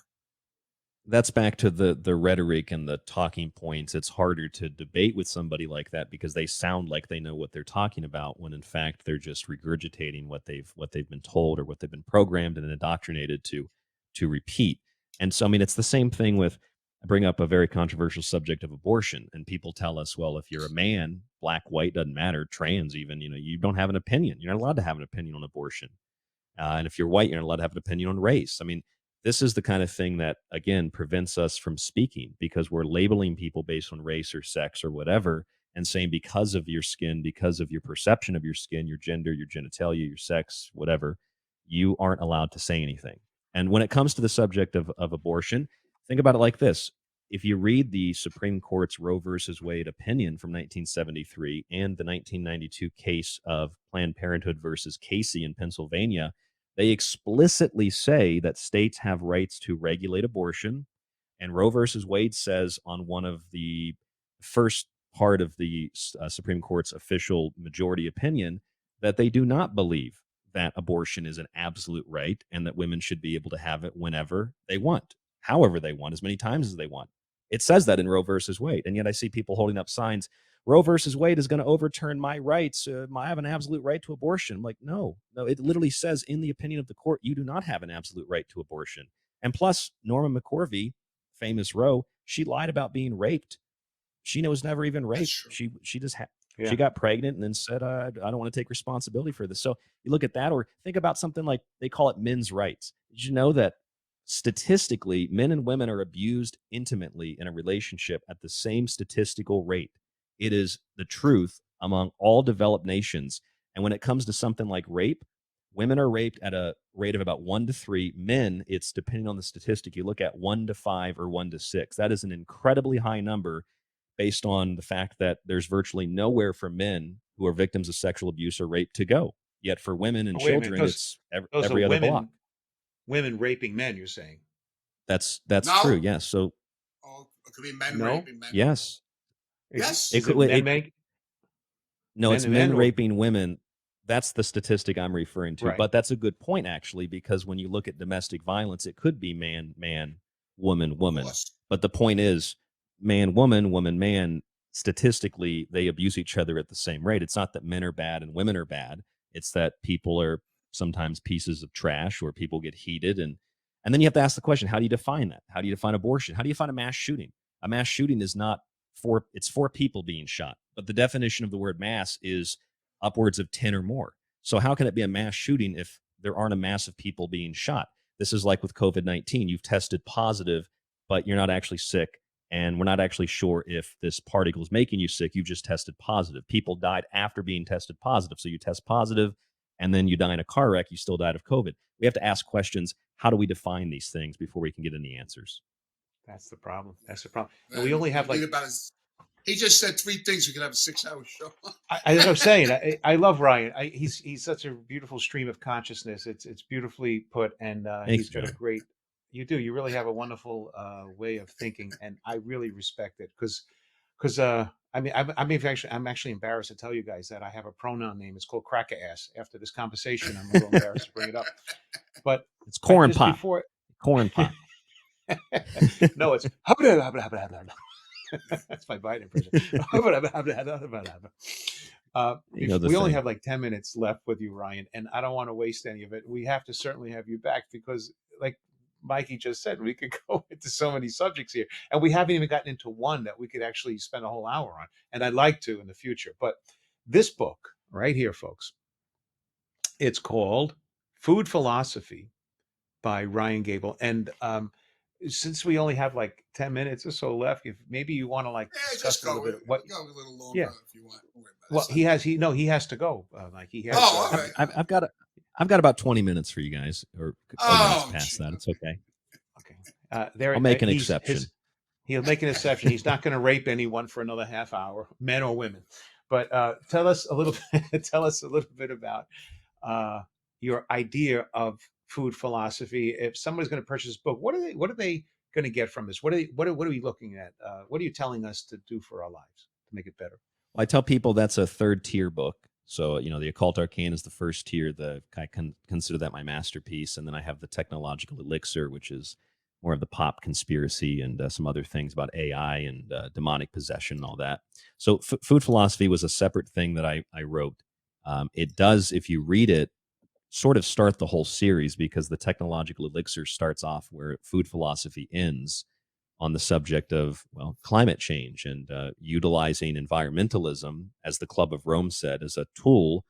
that's back to the rhetoric and the talking points. It's harder to debate with somebody like that because they sound like they know what they're talking about when in fact they're just regurgitating what they've been told or what they've been programmed and indoctrinated to repeat. And so I mean it's the same thing with, I bring up a very controversial subject of abortion, and people tell us, well, if you're a man, black, white, doesn't matter, trans even, you don't have an opinion. You're not allowed to have an opinion on abortion. And if you're white, you're not allowed to have an opinion on race. I mean, this is the kind of thing that, again, prevents us from speaking because we're labeling people based on race or sex or whatever and saying because of your skin, because of your perception of your skin, your gender, your genitalia, your sex, whatever, you aren't allowed to say anything. And when it comes to the subject of abortion, think about it like this. If you read the Supreme Court's Roe versus Wade opinion from 1973 and the 1992 case of Planned Parenthood versus Casey in Pennsylvania, they explicitly say that states have rights to regulate abortion. And Roe versus Wade says on one of the first part of the Supreme Court's official majority opinion that they do not believe that abortion is an absolute right and that women should be able to have it whenever they want, however they want, as many times as they want. It says that in Roe versus Wade. And yet I see people holding up signs, Roe versus Wade is going to overturn my rights. I have an absolute right to abortion. I'm like, no, it literally says in the opinion of the court, you do not have an absolute right to abortion. And plus, Norma McCorvey, famous Roe, she lied about being raped. She was never even raped. She just she got pregnant and then said, I don't want to take responsibility for this. So you look at that, or think about something like they call it men's rights. Did you know that statistically, men and women are abused intimately in a relationship at the same statistical rate? It is the truth among all developed nations. And when it comes to something like rape, women are raped at a rate of about 1 to 3. Men, it's depending on the statistic, you look at 1 to 5 or 1 to 6. That is an incredibly high number based on the fact that there's virtually nowhere for men who are victims of sexual abuse or rape to go. Yet for women and children, it's every other block. Women raping men, you're saying? That's true, yes. So it could be men No? raping men. Yes. Yes. Is it men No, it's men raping women. That's the statistic I'm referring to. Right. But that's a good point, actually, because when you look at domestic violence, it could be man, man, woman, woman. But the point is, man, woman, woman, man, statistically, they abuse each other at the same rate. It's not that men are bad and women are bad. It's that people are sometimes pieces of trash or people get heated. And then you have to ask the question, how do you define that? How do you define abortion? How do you define a mass shooting? A mass shooting is not it's 4 people being shot. But the definition of the word mass is upwards of 10 or more. So how can it be a mass shooting if there aren't a mass of people being shot? This is like with COVID-19. You've tested positive, but you're not actually sick. And we're not actually sure if this particle is making you sick. You just tested positive. People died after being tested positive. So you test positive and then you die in a car wreck. You still died of COVID. We have to ask questions. How do we define these things before we can get any answers? That's the problem. And we only have he just said 3 things. We could have a 6-hour show. As I was saying, I love Ryan. He's such a beautiful stream of consciousness. It's beautifully put, and he's got a great. You do. You really have a wonderful way of thinking, and I really respect it because I'm actually embarrassed to tell you guys that I have a pronoun name. It's called Cracker Ass. After this conversation, I'm a little embarrassed to bring it up, but it's corn pop. Corn pop. No, it's that's my Biden impression. We only have like 10 minutes left with you, Ryan, and I don't want to waste any of it. We have to certainly have you back because, like Mikey just said, we could go into so many subjects here, and we haven't even gotten into one that we could actually spend a whole hour on, and I'd like to in the future. But this book right here, folks, it's called Food Philosophy by Ryan Gable, and since we only have like 10 minutes or so left, if maybe you want to discuss a little bit. Go a little longer if you want. Well, he has to go. Like he has. All right. I've got about 20 minutes for you guys, or past that. It's okay. Okay. I'll make an exception. He'll make an exception. He's not going to rape anyone for another half hour, men or women. But tell us a little bit about your idea of food philosophy. If somebody's going to purchase this book, what are they going to get from this? What are we looking at? What are you telling us to do for our lives to make it better? Well, I tell people that's a 3rd tier book. So, the Occult Arcane is the 1st tier. I can consider that my masterpiece. And then I have the Technological Elixir, which is more of the pop conspiracy and some other things about AI and demonic possession and all that. So food philosophy was a separate thing that I wrote. It does, if you read it, sort of start the whole series because the Technological Elixir starts off where food philosophy ends on the subject of, climate change and utilizing environmentalism, as the Club of Rome said, as a tool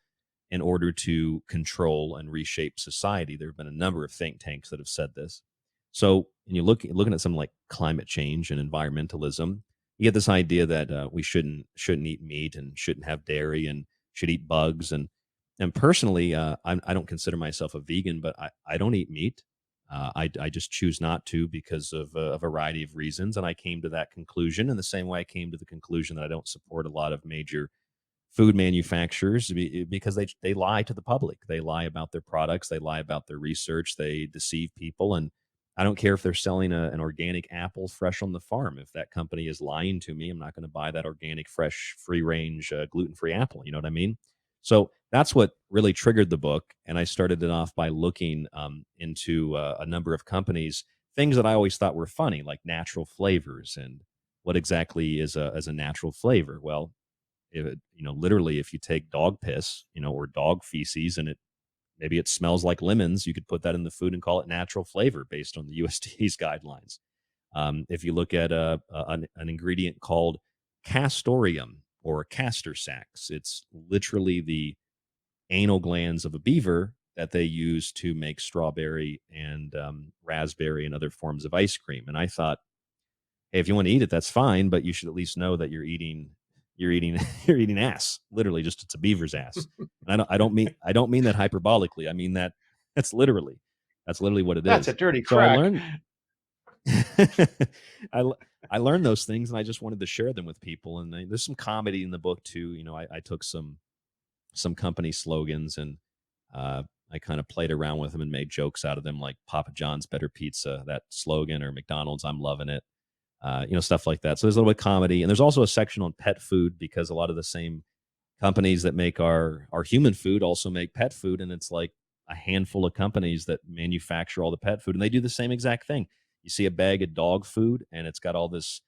in order to control and reshape society. There have been a number of think tanks that have said this. So, and looking at something like climate change and environmentalism, you get this idea that we shouldn't eat meat and shouldn't have dairy and should eat bugs. And personally, I don't consider myself a vegan, but I don't eat meat. I just choose not to because of a variety of reasons. And I came to that conclusion in the same way I came to the conclusion that I don't support a lot of major food manufacturers because they lie to the public. They lie about their products. They lie about their research. They deceive people. And I don't care if they're selling an organic apple fresh on the farm. If that company is lying to me, I'm not going to buy that organic, fresh, free range, gluten free apple. You know what I mean? So that's what really triggered the book. And I started it off by looking into a number of companies, things that I always thought were funny, like natural flavors. And what exactly is a natural flavor? Well, literally, if you take dog piss, or dog feces, and maybe it smells like lemons, you could put that in the food and call it natural flavor based on the USDA's guidelines. If you look at an ingredient called castoreum or castor sacs, it's literally the anal glands of a beaver that they use to make strawberry and raspberry and other forms of ice cream. And I thought, hey, if you want to eat it, that's fine, but you should at least know that you're eating you're eating ass. Literally, just it's a beaver's ass. And I don't mean that hyperbolically. I mean that's literally what it That's a is. dirty So I crack. learned I learned those things, and I just wanted to share them with people. And there's some comedy in the book too. I took some company slogans, and I kind of played around with them and made jokes out of them, like Papa John's better pizza, that slogan, or McDonald's, I'm loving it. Stuff like that. So there's a little bit of comedy, and there's also a section on pet food because a lot of the same companies that make our human food also make pet food, and it's like a handful of companies that manufacture all the pet food, and they do the same exact thing. You see a bag of dog food, and it's got all this,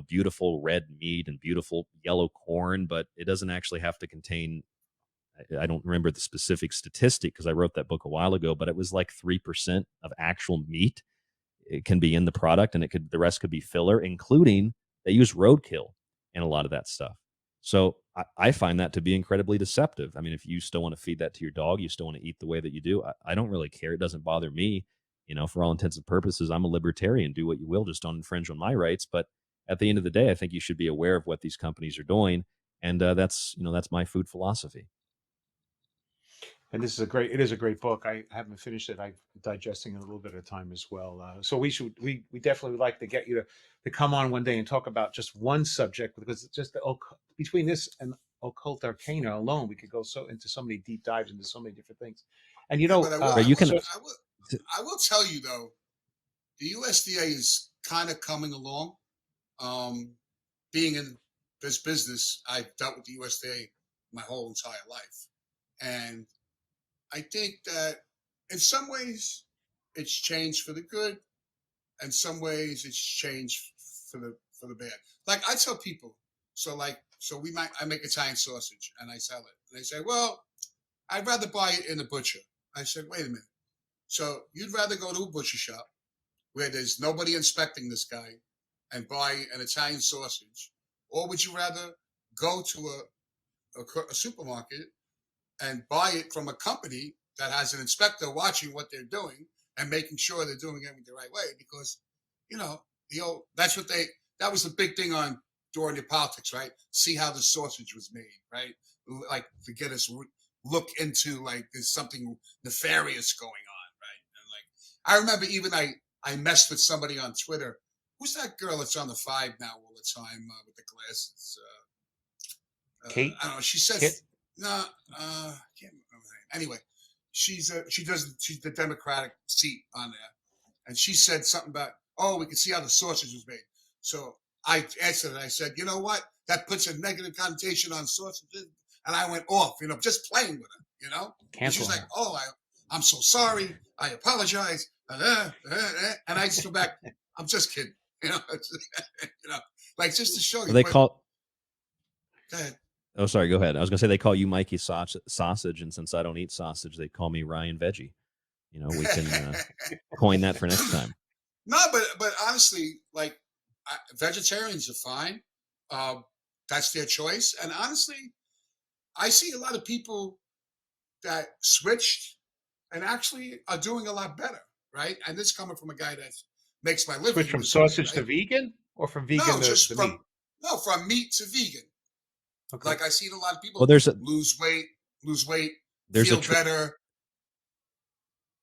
beautiful red meat and beautiful yellow corn, but it doesn't actually have to contain. I don't remember the specific statistic because I wrote that book a while ago, but it was like 3% of actual meat it can be in the product, and the rest could be filler, including they use roadkill in a lot of that stuff. So I find that to be incredibly deceptive. I mean, if you still want to feed that to your dog, you still want to eat the way that you do, I don't really care. It doesn't bother me. For all intents and purposes, I'm a libertarian. Do what you will, just don't infringe on my rights. But at the end of the day, I think you should be aware of what these companies are doing, and that's my food philosophy. And it is a great book. I haven't finished it. I'm digesting it a little bit at a time as well. So we definitely would like to get you to come on one day and talk about just one subject, because it's just between this and occult arcana alone, we could go into so many deep dives into so many different things. And But Right, you can. I will tell you though, the USDA is kind of coming along. Um, Being in this business, I've dealt with the USDA my whole entire life, and I think that in some ways it's changed for the good, and some ways it's changed for the bad. Like I tell people, I make Italian sausage and I sell it, and they say, "Well, I'd rather buy it in a butcher." I said, "Wait a minute. So you'd rather go to a butcher shop where there's nobody inspecting this guy and buy an Italian sausage, or would you rather go to a supermarket and buy it from a company that has an inspector watching what they're doing and making sure they're doing everything the right way?" Because, that was the big thing on during the politics, right? See how the sausage was made, right? Like to get us look into like there's something nefarious going on, right? And like I remember even I messed with somebody on Twitter. Who's that girl that's on the Five now all the time with the glasses? Kate, I don't know. She said Kit, no. I can't remember her name. Anyway, she's the Democratic seat on there, and she said something about, oh, we can see how the sausage was made. So I answered it. I said, you know what? That puts a negative connotation on sausages, and I went off, just playing with her, And she cancel was like, her. oh, I'm so sorry. I apologize. And I just go back. I'm just kidding. Like just to show you. They But call. go ahead. Oh, sorry. Go ahead. I was gonna say they call you Mikey Sausage, and since I don't eat sausage, they call me Ryan Veggie. We can coin that for next time. No, but honestly, like vegetarians are fine. That's their choice. And honestly, I see a lot of people that switched and actually are doing a lot better, right? And this coming from a guy that makes my living Switch in from this way, sausage to right? vegan, or from vegan No, just to from meat? no from meat to vegan. Okay. Like I seen a lot of Well, people lose weight, there's a feel better.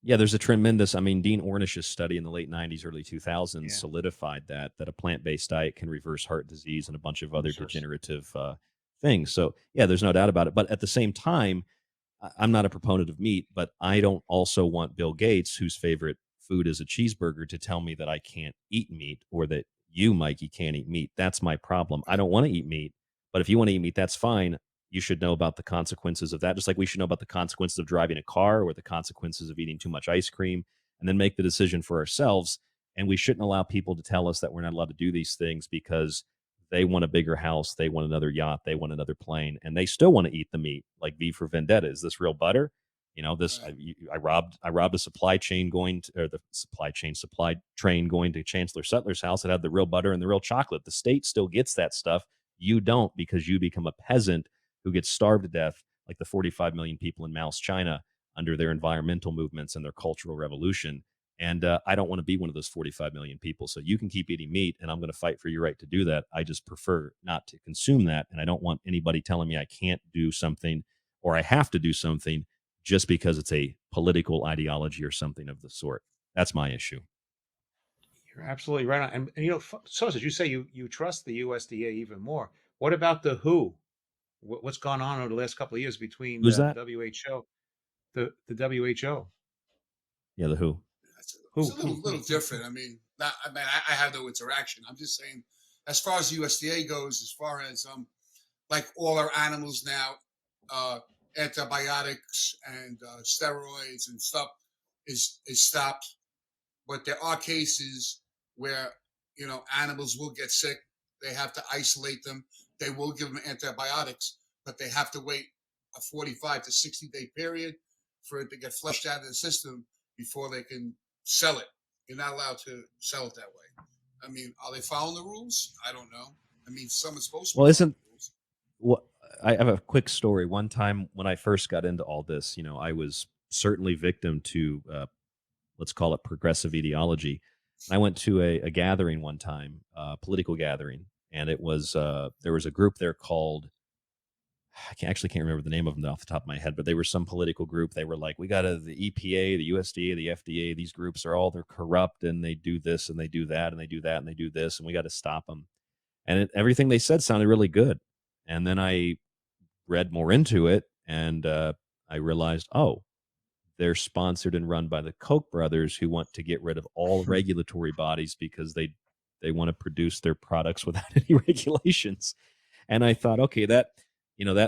there's a tremendous. I mean, Dean Ornish's study in the late '90s, early 2000s Yeah. solidified that a plant-based diet can reverse heart disease and a bunch of other Sure. degenerative things. So yeah, there's no doubt about it. But at the same time, I'm not a proponent of meat, but I don't also want Bill Gates, whose favorite food is a cheeseburger, to tell me that I can't eat meat or that you, Mikey, can't eat meat. That's my problem. I don't want to eat meat, but if you want to eat meat, that's fine. You should know about the consequences of that, just like we should know about the consequences of driving a car or the consequences of eating too much ice cream, and then make the decision for ourselves. And we shouldn't allow people to tell us that we're not allowed to do these things because they want a bigger house, they want another yacht, they want another plane, and they still want to eat the meat. Like V for Vendetta. Is this real butter? You know, this Right. I robbed a supply chain going to, or the supply train going to Chancellor Sutler's house. It had the real butter and the real chocolate. The state still gets that stuff. You don't, because you become a peasant who gets starved to death, like the 45 million people in Mao's China under their environmental movements and their cultural revolution. And I don't want to be one of those 45 million people. So you can keep eating meat, and I'm going to fight for your right to do that. I just prefer not to consume that. And I don't want anybody telling me I can't do something or I have to do something just because it's a political ideology or something of the sort. That's my issue. You're absolutely right on. And you know, sausage. You say you trust the USDA even more. What about the WHO? What's gone on over the last couple of years between Who's the that? WHO, the WHO? Yeah, the WHO. It's Who? a little different. I mean, I have no interaction. I'm just saying, as far as the USDA goes, as far as like all our animals now, uh, antibiotics and steroids and stuff is stopped. But there are cases where animals will get sick. They have to isolate them. They will give them antibiotics, but they have to wait a 45 to 60-day period for it to get flushed out of the system before they can sell it. You're not allowed to sell it that way. I mean, are they following the rules? I don't know. I mean, someone's supposed to Well, be following isn't the rules. what I have a quick story. One time when I first got into all this, I was certainly victim to let's call it progressive ideology. And I went to a gathering one time, political gathering, and it was there was a group there called actually can't remember the name of them off the top of my head, but they were some political group. They were like, we got to the EPA, the USDA, the FDA. These groups are all they're corrupt and they do this and they do that and they do that and they do this and we got to stop them. And everything they said sounded really good. And then I read more into it and I realized, oh, they're sponsored and run by the Koch brothers, who want to get rid of all regulatory bodies because they want to produce their products without any regulations. And I thought, okay, that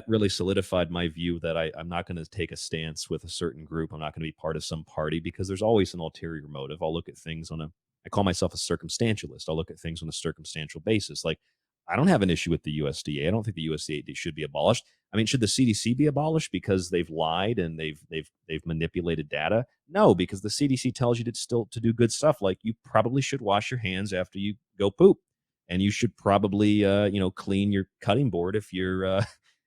really solidified my view that I'm not going to take a stance with a certain group. I'm not going to be part of some party because there's always an ulterior motive. I'll look at things I call myself a circumstantialist. I'll look at things on a circumstantial basis. Like, I don't have an issue with the USDA. I don't think the USDA should be abolished. I mean, should the CDC be abolished because they've lied and they've manipulated data? No, because the CDC tells you to do good stuff. Like, you probably should wash your hands after you go poop, and you should probably clean your cutting board if you're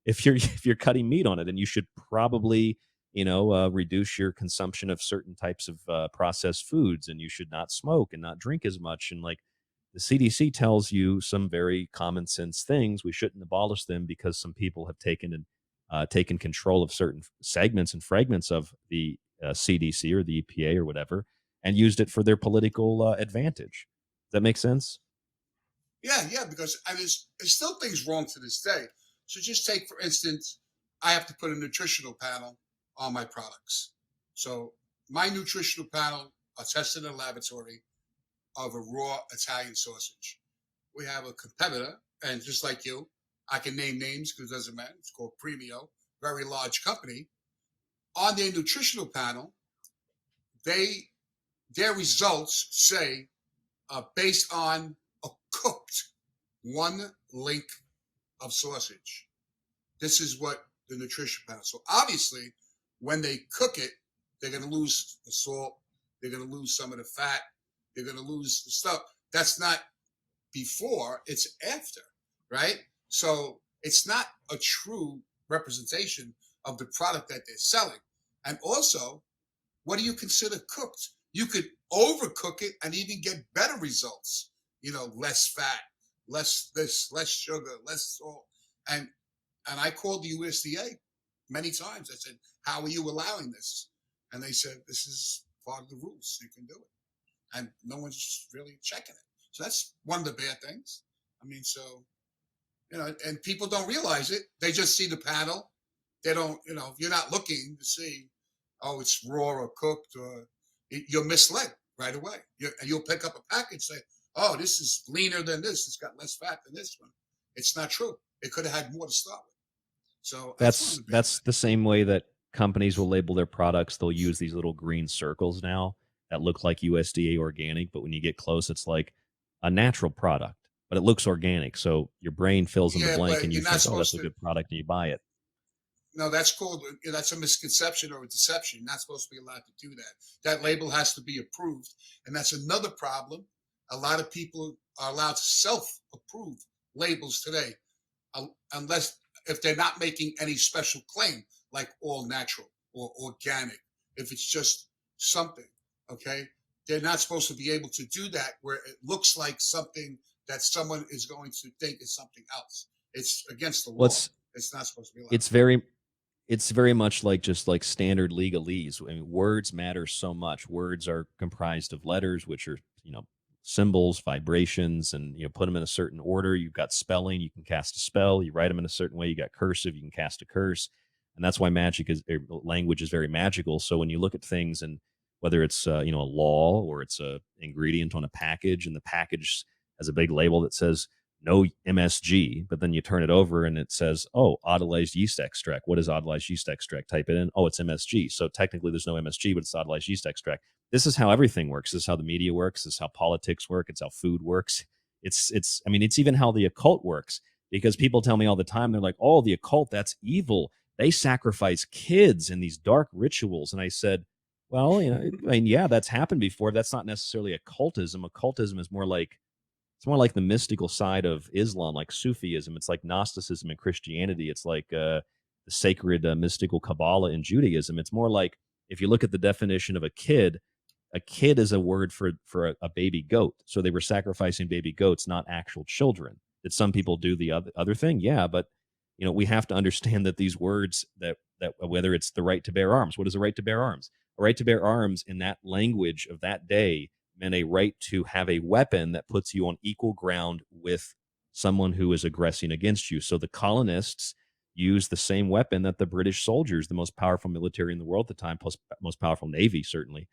if you're cutting meat on it, and you should probably reduce your consumption of certain types of processed foods, and you should not smoke and not drink as much. And like, the CDC tells you some very common sense things. We shouldn't abolish them because some people have taken control of certain segments and fragments of the CDC or the EPA or whatever, and used it for their political advantage. Does that make sense? Yeah, because there's still things wrong to this day. So just take, for instance, I have to put a nutritional panel on my products. So my nutritional panel are tested in a laboratory of a raw Italian sausage. We have a competitor, and just like you, I can name names because it doesn't matter. It's called Premio, very large company. On their nutritional panel, their results say based on a cooked one link of sausage. This is what the nutrition panel. So obviously, when they cook it, they're going to lose the salt. They're going to lose some of the fat. They're going to lose the stuff. That's not before, it's after, right? So it's not a true representation of the product that they're selling. And also, what do you consider cooked? You could overcook it and even get better results. Less fat, less this, less sugar, less salt. And I called the USDA many times. I said, "How are you allowing this?" And they said, "This is part of the rules. You can do it." And no one's really checking it. So that's one of the bad things. I mean, so and people don't realize it. They just see the panel. They don't, you're not looking to see, oh, it's raw or cooked, or you're misled right away. And you'll pick up a package, say, oh, this is leaner than this. It's got less fat than this one. It's not true. It could have had more to start with. So that's one of the bad That's things. the same way that companies will label their products. They'll use these little green circles now that look like USDA organic, but when you get close, it's like a natural product, but it looks organic. So your brain fills in the Yeah, blank and but you you're not think, oh, that's supposed a to. good product, and you buy it. No, that's a misconception or a deception. You're not supposed to be allowed to do that. That label has to be approved, and that's another problem. A lot of people are allowed to self-approve labels today, unless if they're not making any special claim, like all natural or organic. If it's just something, okay, they're not supposed to be able to do that where it looks like something that someone is going to think is something else. It's against the Well, law. It's not supposed to be allowed. it's very it's very much like just like standard legalese. I mean, words matter so much. Words are comprised of letters, which are, symbols, vibrations, and, put them in a certain order. You've got spelling, you can cast a spell. You write them in a certain way. You got cursive, you can cast a curse. And that's why language is very magical. So when you look at things, and whether it's, a law or it's a ingredient on a package, and the package has a big label that says no MSG, but then you turn it over and it says, oh, autolyzed yeast extract. What is autolyzed yeast extract? Type it in. Oh, it's MSG. So technically there's no MSG, but it's autolyzed yeast extract. This is how everything works. This is how the media works. This is how politics work. It's how food works. I mean, it's even how the occult works, because people tell me all the time, they're like, oh, the occult, that's evil. They sacrifice kids in these dark rituals. And I said, well, I mean, yeah, that's happened before. That's not necessarily occultism. Occultism is more like, it's more like the mystical side of Islam, like Sufism. It's like Gnosticism in Christianity. It's like the sacred mystical Kabbalah in Judaism. It's more like, if you look at the definition of a kid is a word for a baby goat. So they were sacrificing baby goats, not actual children. Did some people do the other thing? Yeah, but we have to understand that these words, that whether it's the right to bear arms, what is the right to bear arms? A right to bear arms in that language of that day meant a right to have a weapon that puts you on equal ground with someone who is aggressing against you. So the colonists used the same weapon that the British soldiers, the most powerful military in the world at the time, plus most powerful navy certainly,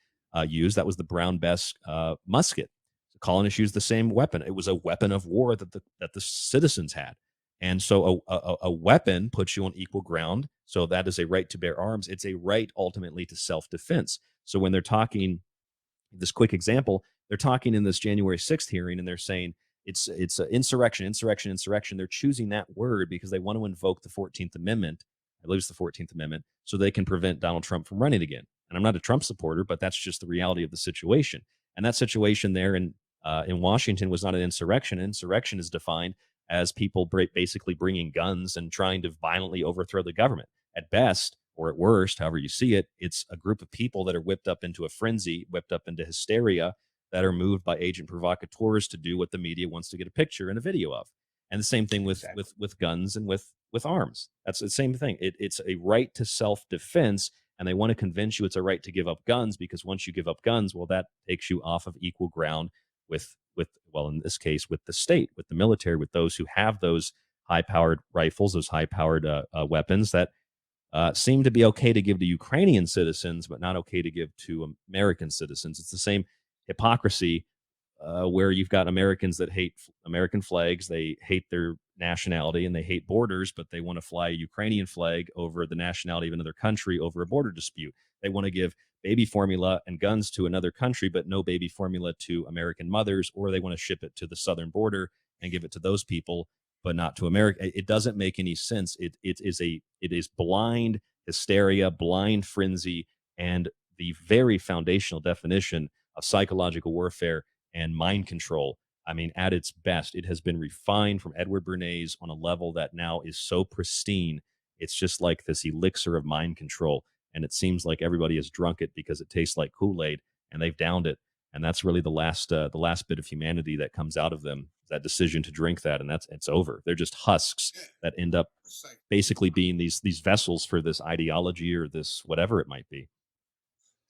used. That was the Brown Bess musket. The colonists used the same weapon. It was a weapon of war that the citizens had. And so a weapon puts you on equal ground. So that is a right to bear arms. It's a right ultimately to self-defense. So when they're talking, this quick example, they're talking in this January 6th hearing, and they're saying it's insurrection. They're choosing that word because they want to invoke the 14th Amendment. I believe it's the 14th Amendment, so they can prevent Donald Trump from running again. And I'm not a Trump supporter, but that's just the reality of the situation. And that situation there in Washington was not an insurrection. Insurrection is defined as people basically bringing guns and trying to violently overthrow the government. At best, or at worst, however you see it, it's a group of people that are whipped up into a frenzy, whipped up into hysteria, that are moved by agent provocateurs to do what the media wants to get a picture and a video of. And the same thing with Exactly. with guns and with arms. That's the same thing. It's a right to self-defense, and they want to convince you it's a right to give up guns, because once you give up guns, well, that takes you off of equal ground with well, in this case, with the state, with the military, with those who have those high-powered rifles, those high-powered weapons that seem to be okay to give to Ukrainian citizens, but not okay to give to American citizens. It's the same hypocrisy where you've got Americans that hate American flags, they hate their nationality, and they hate borders, but they want to fly a Ukrainian flag over the nationality of another country over a border dispute. They want to give baby formula and guns to another country, but no baby formula to American mothers, or they want to ship it to the southern border and give it to those people, but not to America. It doesn't make any sense. It is blind hysteria, blind frenzy, and the very foundational definition of psychological warfare and mind control. I mean, at its best, it has been refined from Edward Bernays on a level that now is so pristine. It's just like this elixir of mind control. and it seems like everybody has drunk it because it tastes like Kool-Aid, and they've downed it. And that's really the last bit of humanity that comes out of them, that decision to drink that, and it's over. They're just husks Yeah, that end up it's like basically being these vessels for this ideology or this whatever it might be.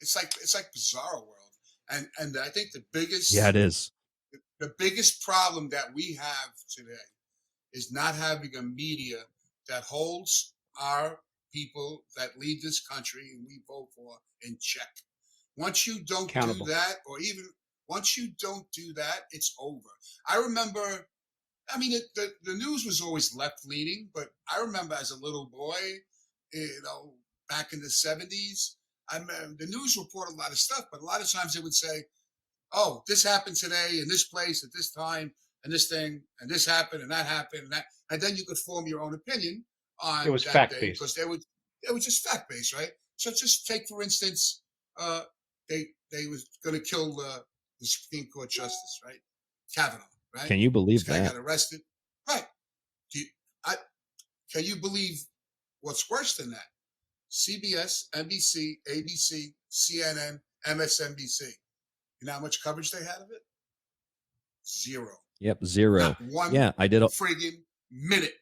it's like Bizarro World, and I think Yeah, it is. the biggest problem that we have today is not having a media that holds our people that lead this country and we vote for in check. Once you don't do Accountable. that, or even once you don't do that, it's over. I remember, I mean, the news was always left leaning, but I remember as a little boy, back in the 70s, the news reported a lot of stuff, but a lot of times they would say, oh, this happened today in this place at this time, and this thing, and this happened, and that, and then you could form your own opinion It on was that fact day based. because it was just fact based, right? So just take for instance, uh, they was going to kill the Supreme Court justice, right, Kavanaugh, right? Can you This believe guy that? got arrested, right? Do you, I, can you believe what's worse than that? CBS, NBC, ABC, CNN, MSNBC. You know how much coverage they had of it? Zero. Yep, zero. Not one Yeah, friggin' minute.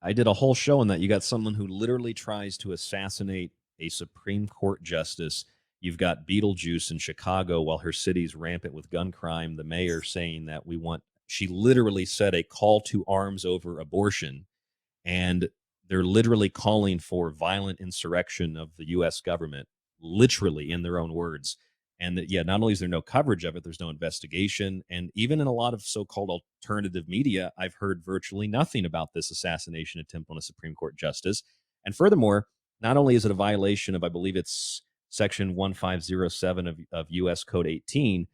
I did a whole show on that. You got someone who literally tries to assassinate a Supreme Court justice. You've got Beetlejuice in Chicago while her city's rampant with gun crime. The mayor saying that she literally said a call to arms over abortion, and they're literally calling for violent insurrection of the U.S. government, literally in their own words. And that, yeah, not only is there no coverage of it, there's no investigation. And even in a lot of so-called alternative media, I've heard virtually nothing about this assassination attempt on a Supreme Court justice. And furthermore, not only is it a violation of, I believe it's Section 1507 of U.S. Code 18,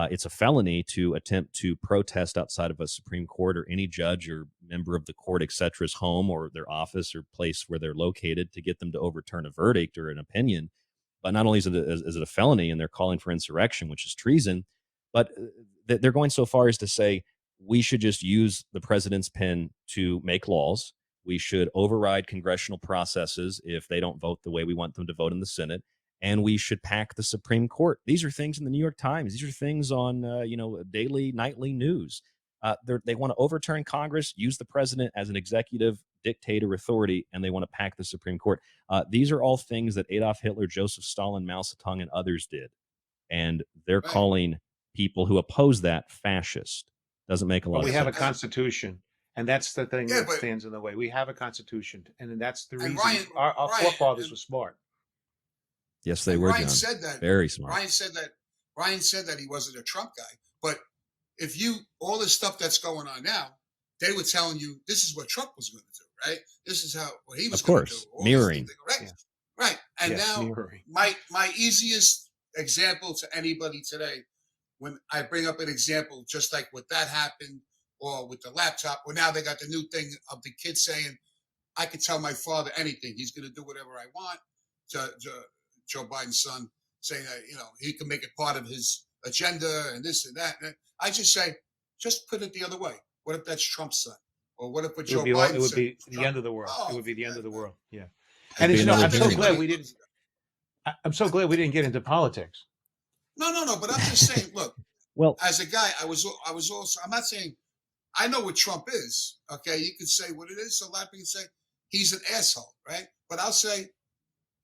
it's a felony to attempt to protest outside of a Supreme Court or any judge or member of the court, et cetera's home or their office or place where they're located to get them to overturn a verdict or an opinion. But not only is it a felony and they're calling for insurrection, which is treason, but they're going so far as to say we should just use the president's pen to make laws. We should override congressional processes if they don't vote the way we want them to vote in the Senate. And we should pack the Supreme Court. These are things in the New York Times. These are things on, daily, nightly news. They want to overturn Congress, use the president as an executive dictator authority, and they want to pack the Supreme Court. These are all things that Adolf Hitler, Joseph Stalin, Mao Zedong, and others did. And they're Right. calling people who oppose that fascist. Doesn't make a lot But of we sense. have a constitution, and that's the thing Yeah, that but stands in the way. We have a constitution, and that's the and reason our Ryan, forefathers were smart. Yes, they and were, Ryan John. said that. Very smart. Ryan said that he wasn't a Trump guy, but if all this stuff that's going on now, they were telling you this is what Trump was going to do, right? This is what he was Of going to do. course, All mirroring. these things, right? Yeah. Right. And Yes, now mirroring. my easiest example to anybody today, when I bring up an example, just like what that happened, or with the laptop, or now they got the new thing of the kid saying, I could tell my father anything. He's going to do whatever I want. Joe Biden's son saying that, he can make it part of his agenda and this and that. And I just say, just put it the other way. What if that's Trump's son? Or what if It Joe would be Biden it would said, be the Trump? end of the world. It Oh, would be the end man, of the man. world. Yeah. It'd And be another I'm so Disney. glad we didn't. I'm so glad we didn't get into politics. No. But I'm just saying, look, Well, as a guy, I was also, I'm not saying, I know what Trump is. Okay. You could say what it is. So a lot of people say he's an asshole, right? But I'll say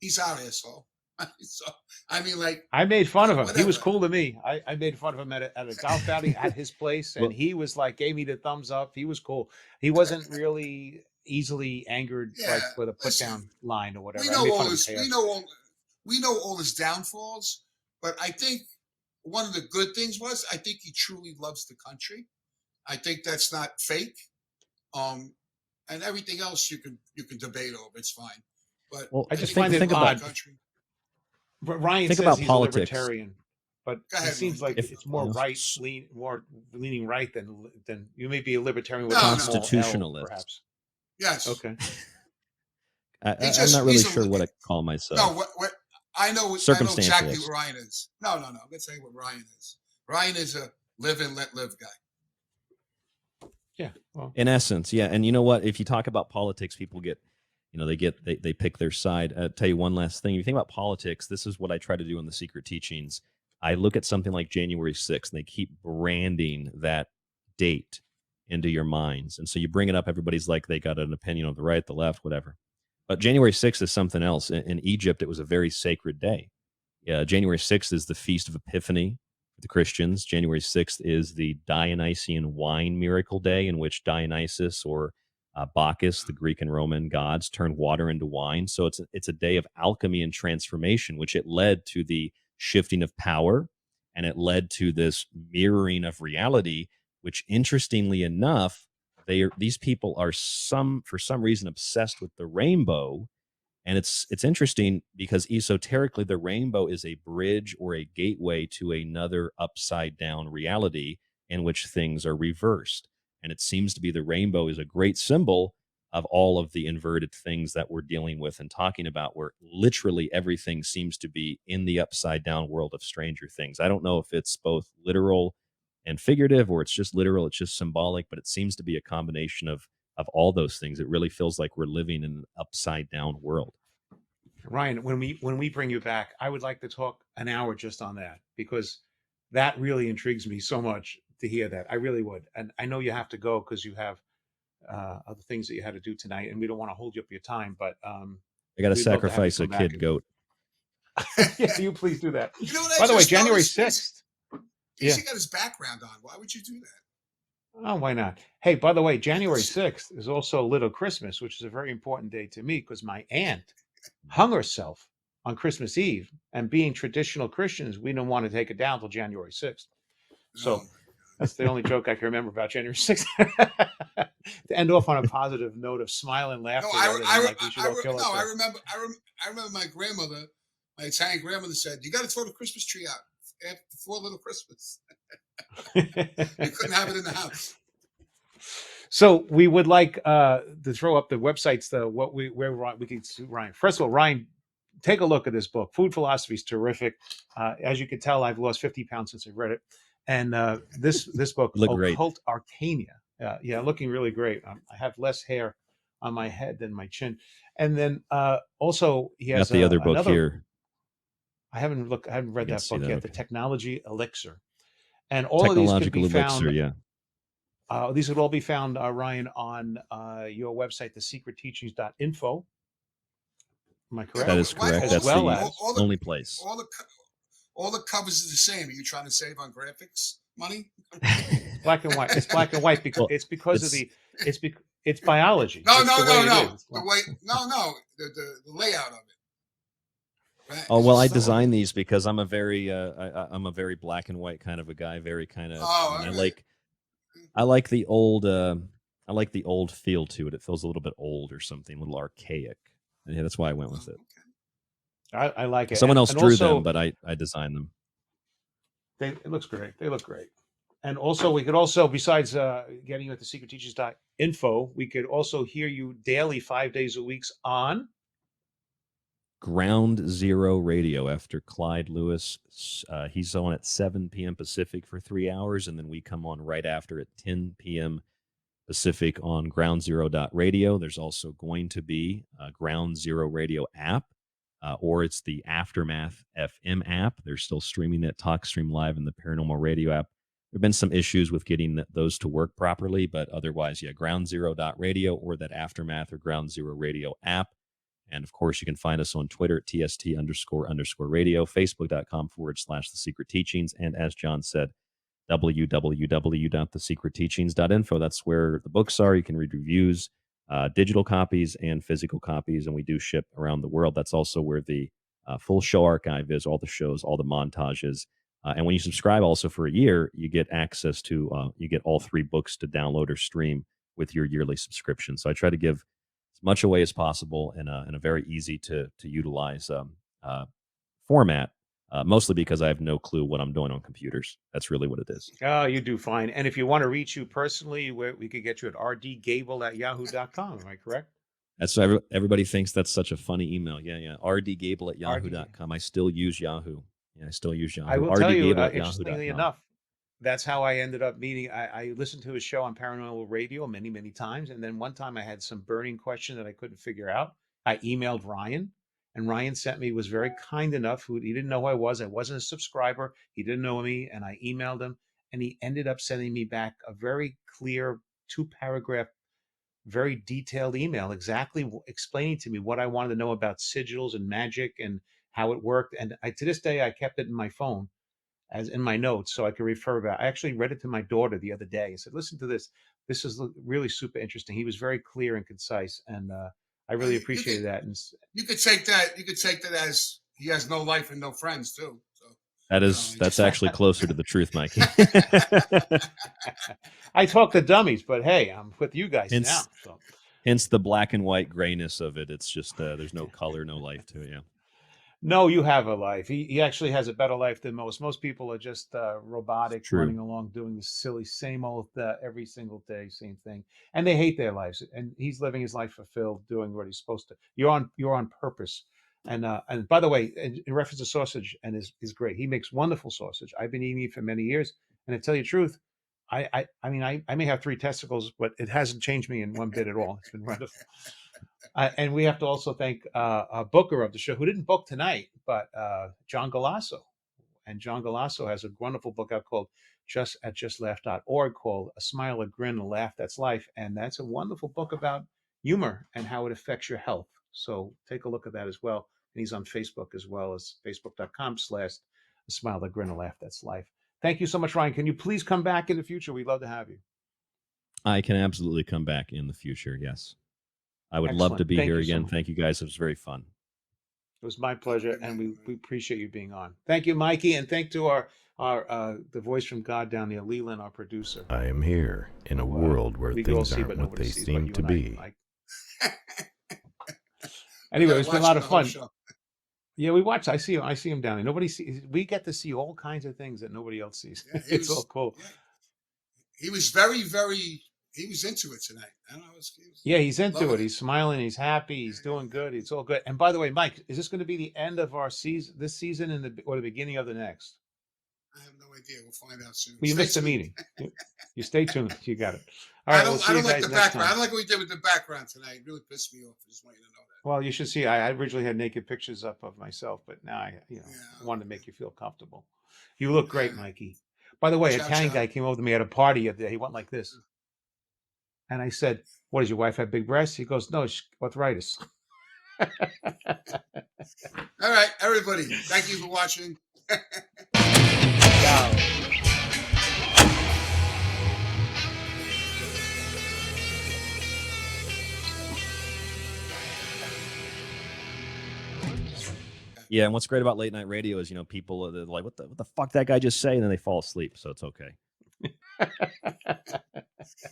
he's our asshole. So, I mean, like, I made fun of him. He was whatever. cool to me. I made fun of him at a golf outing at his place, and well, he was like, gave me the thumbs up. He was cool. He wasn't really easily angered, Yeah, like with a put listen, down line or whatever. we I know made all fun of his his, hair. we know all his downfalls, but I think one of the good things was I think he truly loves the country. I think that's not fake. And everything else you can debate over. It's fine. But well, I I just think find he it think loves about the odd. country. But Ryan think says about he's politics. a libertarian, but Go it ahead, seems Ryan. like If it's more s- more leaning right than you may be a libertarian with No, a no. small L, constitutionalist. perhaps. Yes. Okay. I'm not really He's sure what I call no, myself. what I know exactly Circumstantialist. what Ryan is. No. I'm going to tell you what Ryan is. Ryan is a live and let live guy. Yeah. Well, In essence, yeah. And you know what? If you talk about politics, people get they pick their side. Tell you one last thing. If you think about politics, this is what I try to do in the Secret Teachings. I look at something like January 6th, and they keep branding that date into your minds. And so you bring it up, everybody's like, they got an opinion on the right, the left, whatever. But January 6th is something else. In Egypt, it was a very sacred day. January 6th is the Feast of Epiphany for the Christians. January 6th is the Dionysian wine miracle day, in which Dionysus or Bacchus, the Greek and Roman gods, turned water into wine. So it's a day of alchemy and transformation, which it led to the shifting of power, and it led to this mirroring of reality, which, interestingly enough, these people are for some reason obsessed with the rainbow. And it's interesting because esoterically, the rainbow is a bridge or a gateway to another upside down reality in which things are reversed. And it seems to be the rainbow is a great symbol of all of the inverted things that we're dealing with and talking about, where literally everything seems to be in the upside down world of Stranger Things. I don't know if it's both literal and figurative, or it's just literal, it's just symbolic, but it seems to be a combination of all those things. It really feels like we're living in an upside down world. Ryan, when we bring you back, I would like to talk an hour just on that, because that really intrigues me so much to hear that. I really would. And I know you have to go because you have other things that you had to do tonight, and we don't want to hold you up your time, but I got to we'd love to have you sacrifice a come back kid and- goat. Yeah, you please do that. You know what? By the way, just January noticed? 6th. He's Yeah. got his background on. Why would you do that? Oh, why not? Hey, by the way, January 6th is also Little Christmas, which is a very important day to me because my aunt hung herself on Christmas Eve. And being traditional Christians, we don't want to take it down till January 6th. So No. that's the only joke I can remember about January 6th. To end off on a positive note of smile and laughter. No, rather than like we should all kill I ourselves. remember my grandmother, my Italian grandmother said, "You got to throw the Christmas tree out before Little Christmas. You couldn't have it in the house." So we would like to throw up the websites, where we can see Ryan. First of all, Ryan, take a look at this book. Food Philosophy is terrific. As you can tell, I've lost 50 pounds since I've read it. And this book, Look great. Occult Arcania, yeah, looking really great. I have less hair on my head than my chin. And then also he has Got the other book here. I haven't read can that see book that, yet. okay. The Technology Elixir, and all of these can be Technological found. elixir, yeah. These would all be found, Ryan, on your website, thesecretteachings.info. Am I correct? That is correct. As That's well the as only place. All the covers are the same. Are you trying to save on graphics money? black and white. It's black and white because Well, it's because of it's biology. No, It's no, the way no, it no. is. The way, no. The layout of it. Right? Oh well, I So- designed these because I'm a very I'm a very black and white kind of a guy. Very kind of. Oh, I all like right. I like the old I like the old feel to it. It feels a little bit old or something, a little archaic. And yeah, that's why I went with it. I like it. Someone else and drew also, them, but I designed them. it looks great. They look great. And also, we could also, besides getting you at thesecretteachers.info, we could also hear you daily, 5 days a week on Ground Zero Radio after Clyde Lewis. He's on at 7 p.m. Pacific for 3 hours, and then we come on right after at 10 p.m. Pacific on groundzero.radio. There's also going to be a Ground Zero Radio app, or it's the Aftermath FM app. They're still streaming at TalkStream Live and the Paranormal Radio app. There have been some issues with getting those to work properly, but otherwise, yeah, groundzero.radio or that Aftermath or Ground Zero Radio app. And of course, you can find us on Twitter at TST__radio, Facebook.com/The Secret Teachings. And as John said, www.thesecretteachings.info. That's where the books are. You can read reviews, digital copies and physical copies, and we do ship around the world. That's also where the full show archive is, all the shows, all the montages. And when you subscribe also for a year, you get access to, you get all 3 books to download or stream with your yearly subscription. So I try to give as much away as possible in a very easy to utilize format. Mostly because I have no clue what I'm doing on computers. That's really what it is. Oh, you do fine. And if you want to reach you personally, we could get you at rdgable@yahoo.com. Am I correct? That's everybody thinks that's such a funny email. Yeah. rdgable@yahoo.com. I still use Yahoo. Yeah, I still use Yahoo. I will tell you, rdgable@yahoo.com. interestingly enough, that's how I ended up meeting. I listened to his show on Paranormal Radio many, many times. And then one time I had some burning question that I couldn't figure out. I emailed Ryan, and Ryan was very kind enough. He didn't know who I was. I wasn't a subscriber. He didn't know me, and I emailed him, and he ended up sending me back a very clear 2-paragraph, very detailed email, exactly explaining to me what I wanted to know about sigils and magic and how it worked. And to this day, I kept it in my phone as in my notes so I could refer back. I actually read it to my daughter the other day. I said, "Listen to this. This is really super interesting." He was very clear and concise, and I really appreciated that. And you could take that. You could take that as he has no life and no friends too. So that's actually closer to the truth, Mikey. I talk to dummies, but hey, I'm with you guys now. So. Hence the black and white grayness of it. It's just there's no color, no life to it. Yeah. No, you have a life. He actually has a better life than most. Most people are just robotic, running along, doing the silly, same old, every single day, same thing, and they hate their lives. And he's living his life fulfilled, doing what he's supposed to. You're on purpose. And by the way, in reference to sausage, and is great. He makes wonderful sausage. I've been eating it for many years, and to tell you the truth, I mean, I may have 3 testicles, but it hasn't changed me in one bit at all. It's been wonderful. And we have to also thank a booker of the show who didn't book tonight, but John Galasso. And John Galasso has a wonderful book out called justlaugh.org called A Smile, a Grin, a Laugh, That's Life. And that's a wonderful book about humor and how it affects your health. So take a look at that as well. And he's on Facebook as well as facebook.com/A Smile, a Grin, a Laugh, That's Life. Thank you so much, Ryan. Can you please come back in the future? We'd love to have you. I can absolutely come back in the future. Yes. I would love to be here again. Thank you guys. It was very fun. It was my pleasure, and we appreciate you being on. Thank you, Mikey, and thank to our the voice from God down there, Leland, our producer. I am here in a world where things aren't what they seem to be. Anyway, it's been a lot of fun. Yeah, we watch. I see him down there. Nobody sees. We get to see all kinds of things that nobody else sees. Yeah, it's all cool. Yeah. He was very, very. He was into it tonight. I don't know. He's into it. He's smiling. He's happy. He's doing good. It's all good. And by the way, Mike, is this going to be the end of our season, this season, or the beginning of the next? I have no idea. We'll find out soon. Well, you missed the meeting. You stay tuned. You got it. All right. I don't like the background. I don't like what we did with the background tonight. It really pissed me off. I just want you to know that. Well, you should see. I originally had naked pictures up of myself, but now I wanted to make you feel comfortable. You look great, Mikey. By the way, a Italian guy came over to me at a party the other day. He went like this. And I said, "What, does your wife have big breasts?" He goes, "No, she's arthritis." All right, everybody. Thank you for watching. Ciao. Yeah, and what's great about late night radio is, people are like, what the fuck that guy just say? And then they fall asleep, so it's okay.